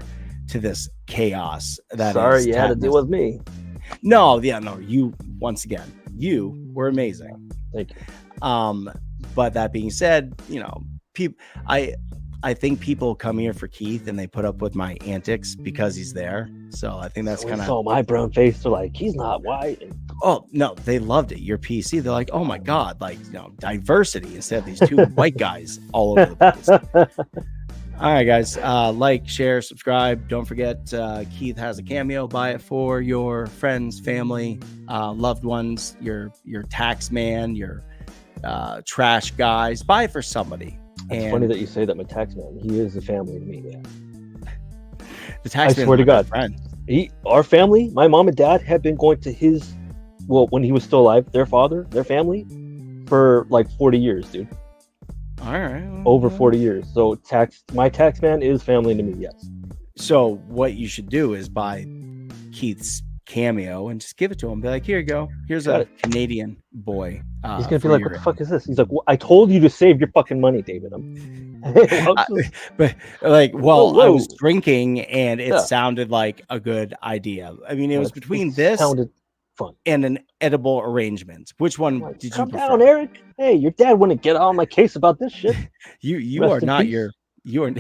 to this chaos. Sorry, you had to deal with me. No, you once again, you were amazing. Thank you. But that being said, people, I think people come here for Keith and they put up with my antics because he's there. So I think that's When kind they saw of my brown face. They're like, he's not white. And oh no, they loved it. Your PC, they're like, oh my God, like diversity instead of these two white guys all over the place. All right, guys. Like, share, subscribe. Don't forget, Keith has a cameo. Buy it for your friends, family, loved ones, your tax man, your trash guys. Buy it for somebody. It's funny that you say that. My tax man, he is a family to me. Yeah. The tax I man swear to is my God. friend. Our family, my mom and dad had been going to his, well, when he was still alive, their father, their family, for like 40 years, dude. All right. Over 40 years. So my tax man is family to me, yes. So what you should do is buy Keith's cameo and just give it to him. Be like, here you go. Here's Got a Canadian boy. He's gonna be like, what the fuck is this? He's like, well, I told you to save your fucking money, David. But like, well, Whoa. I was drinking and it Yeah. sounded like a good idea. I mean, it was between It this sounded fun. and an edible arrangement. Which one Like, did you calm prefer? down, Eric. Hey, your dad wouldn't get on my case about this shit. You Rest are in not peace. you are. All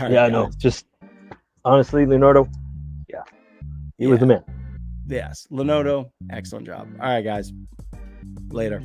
right, Yeah, I know. guys. Just honestly, Leonardo, yeah, he was the man. Yes, Lenoto, excellent job. All right, guys. Later.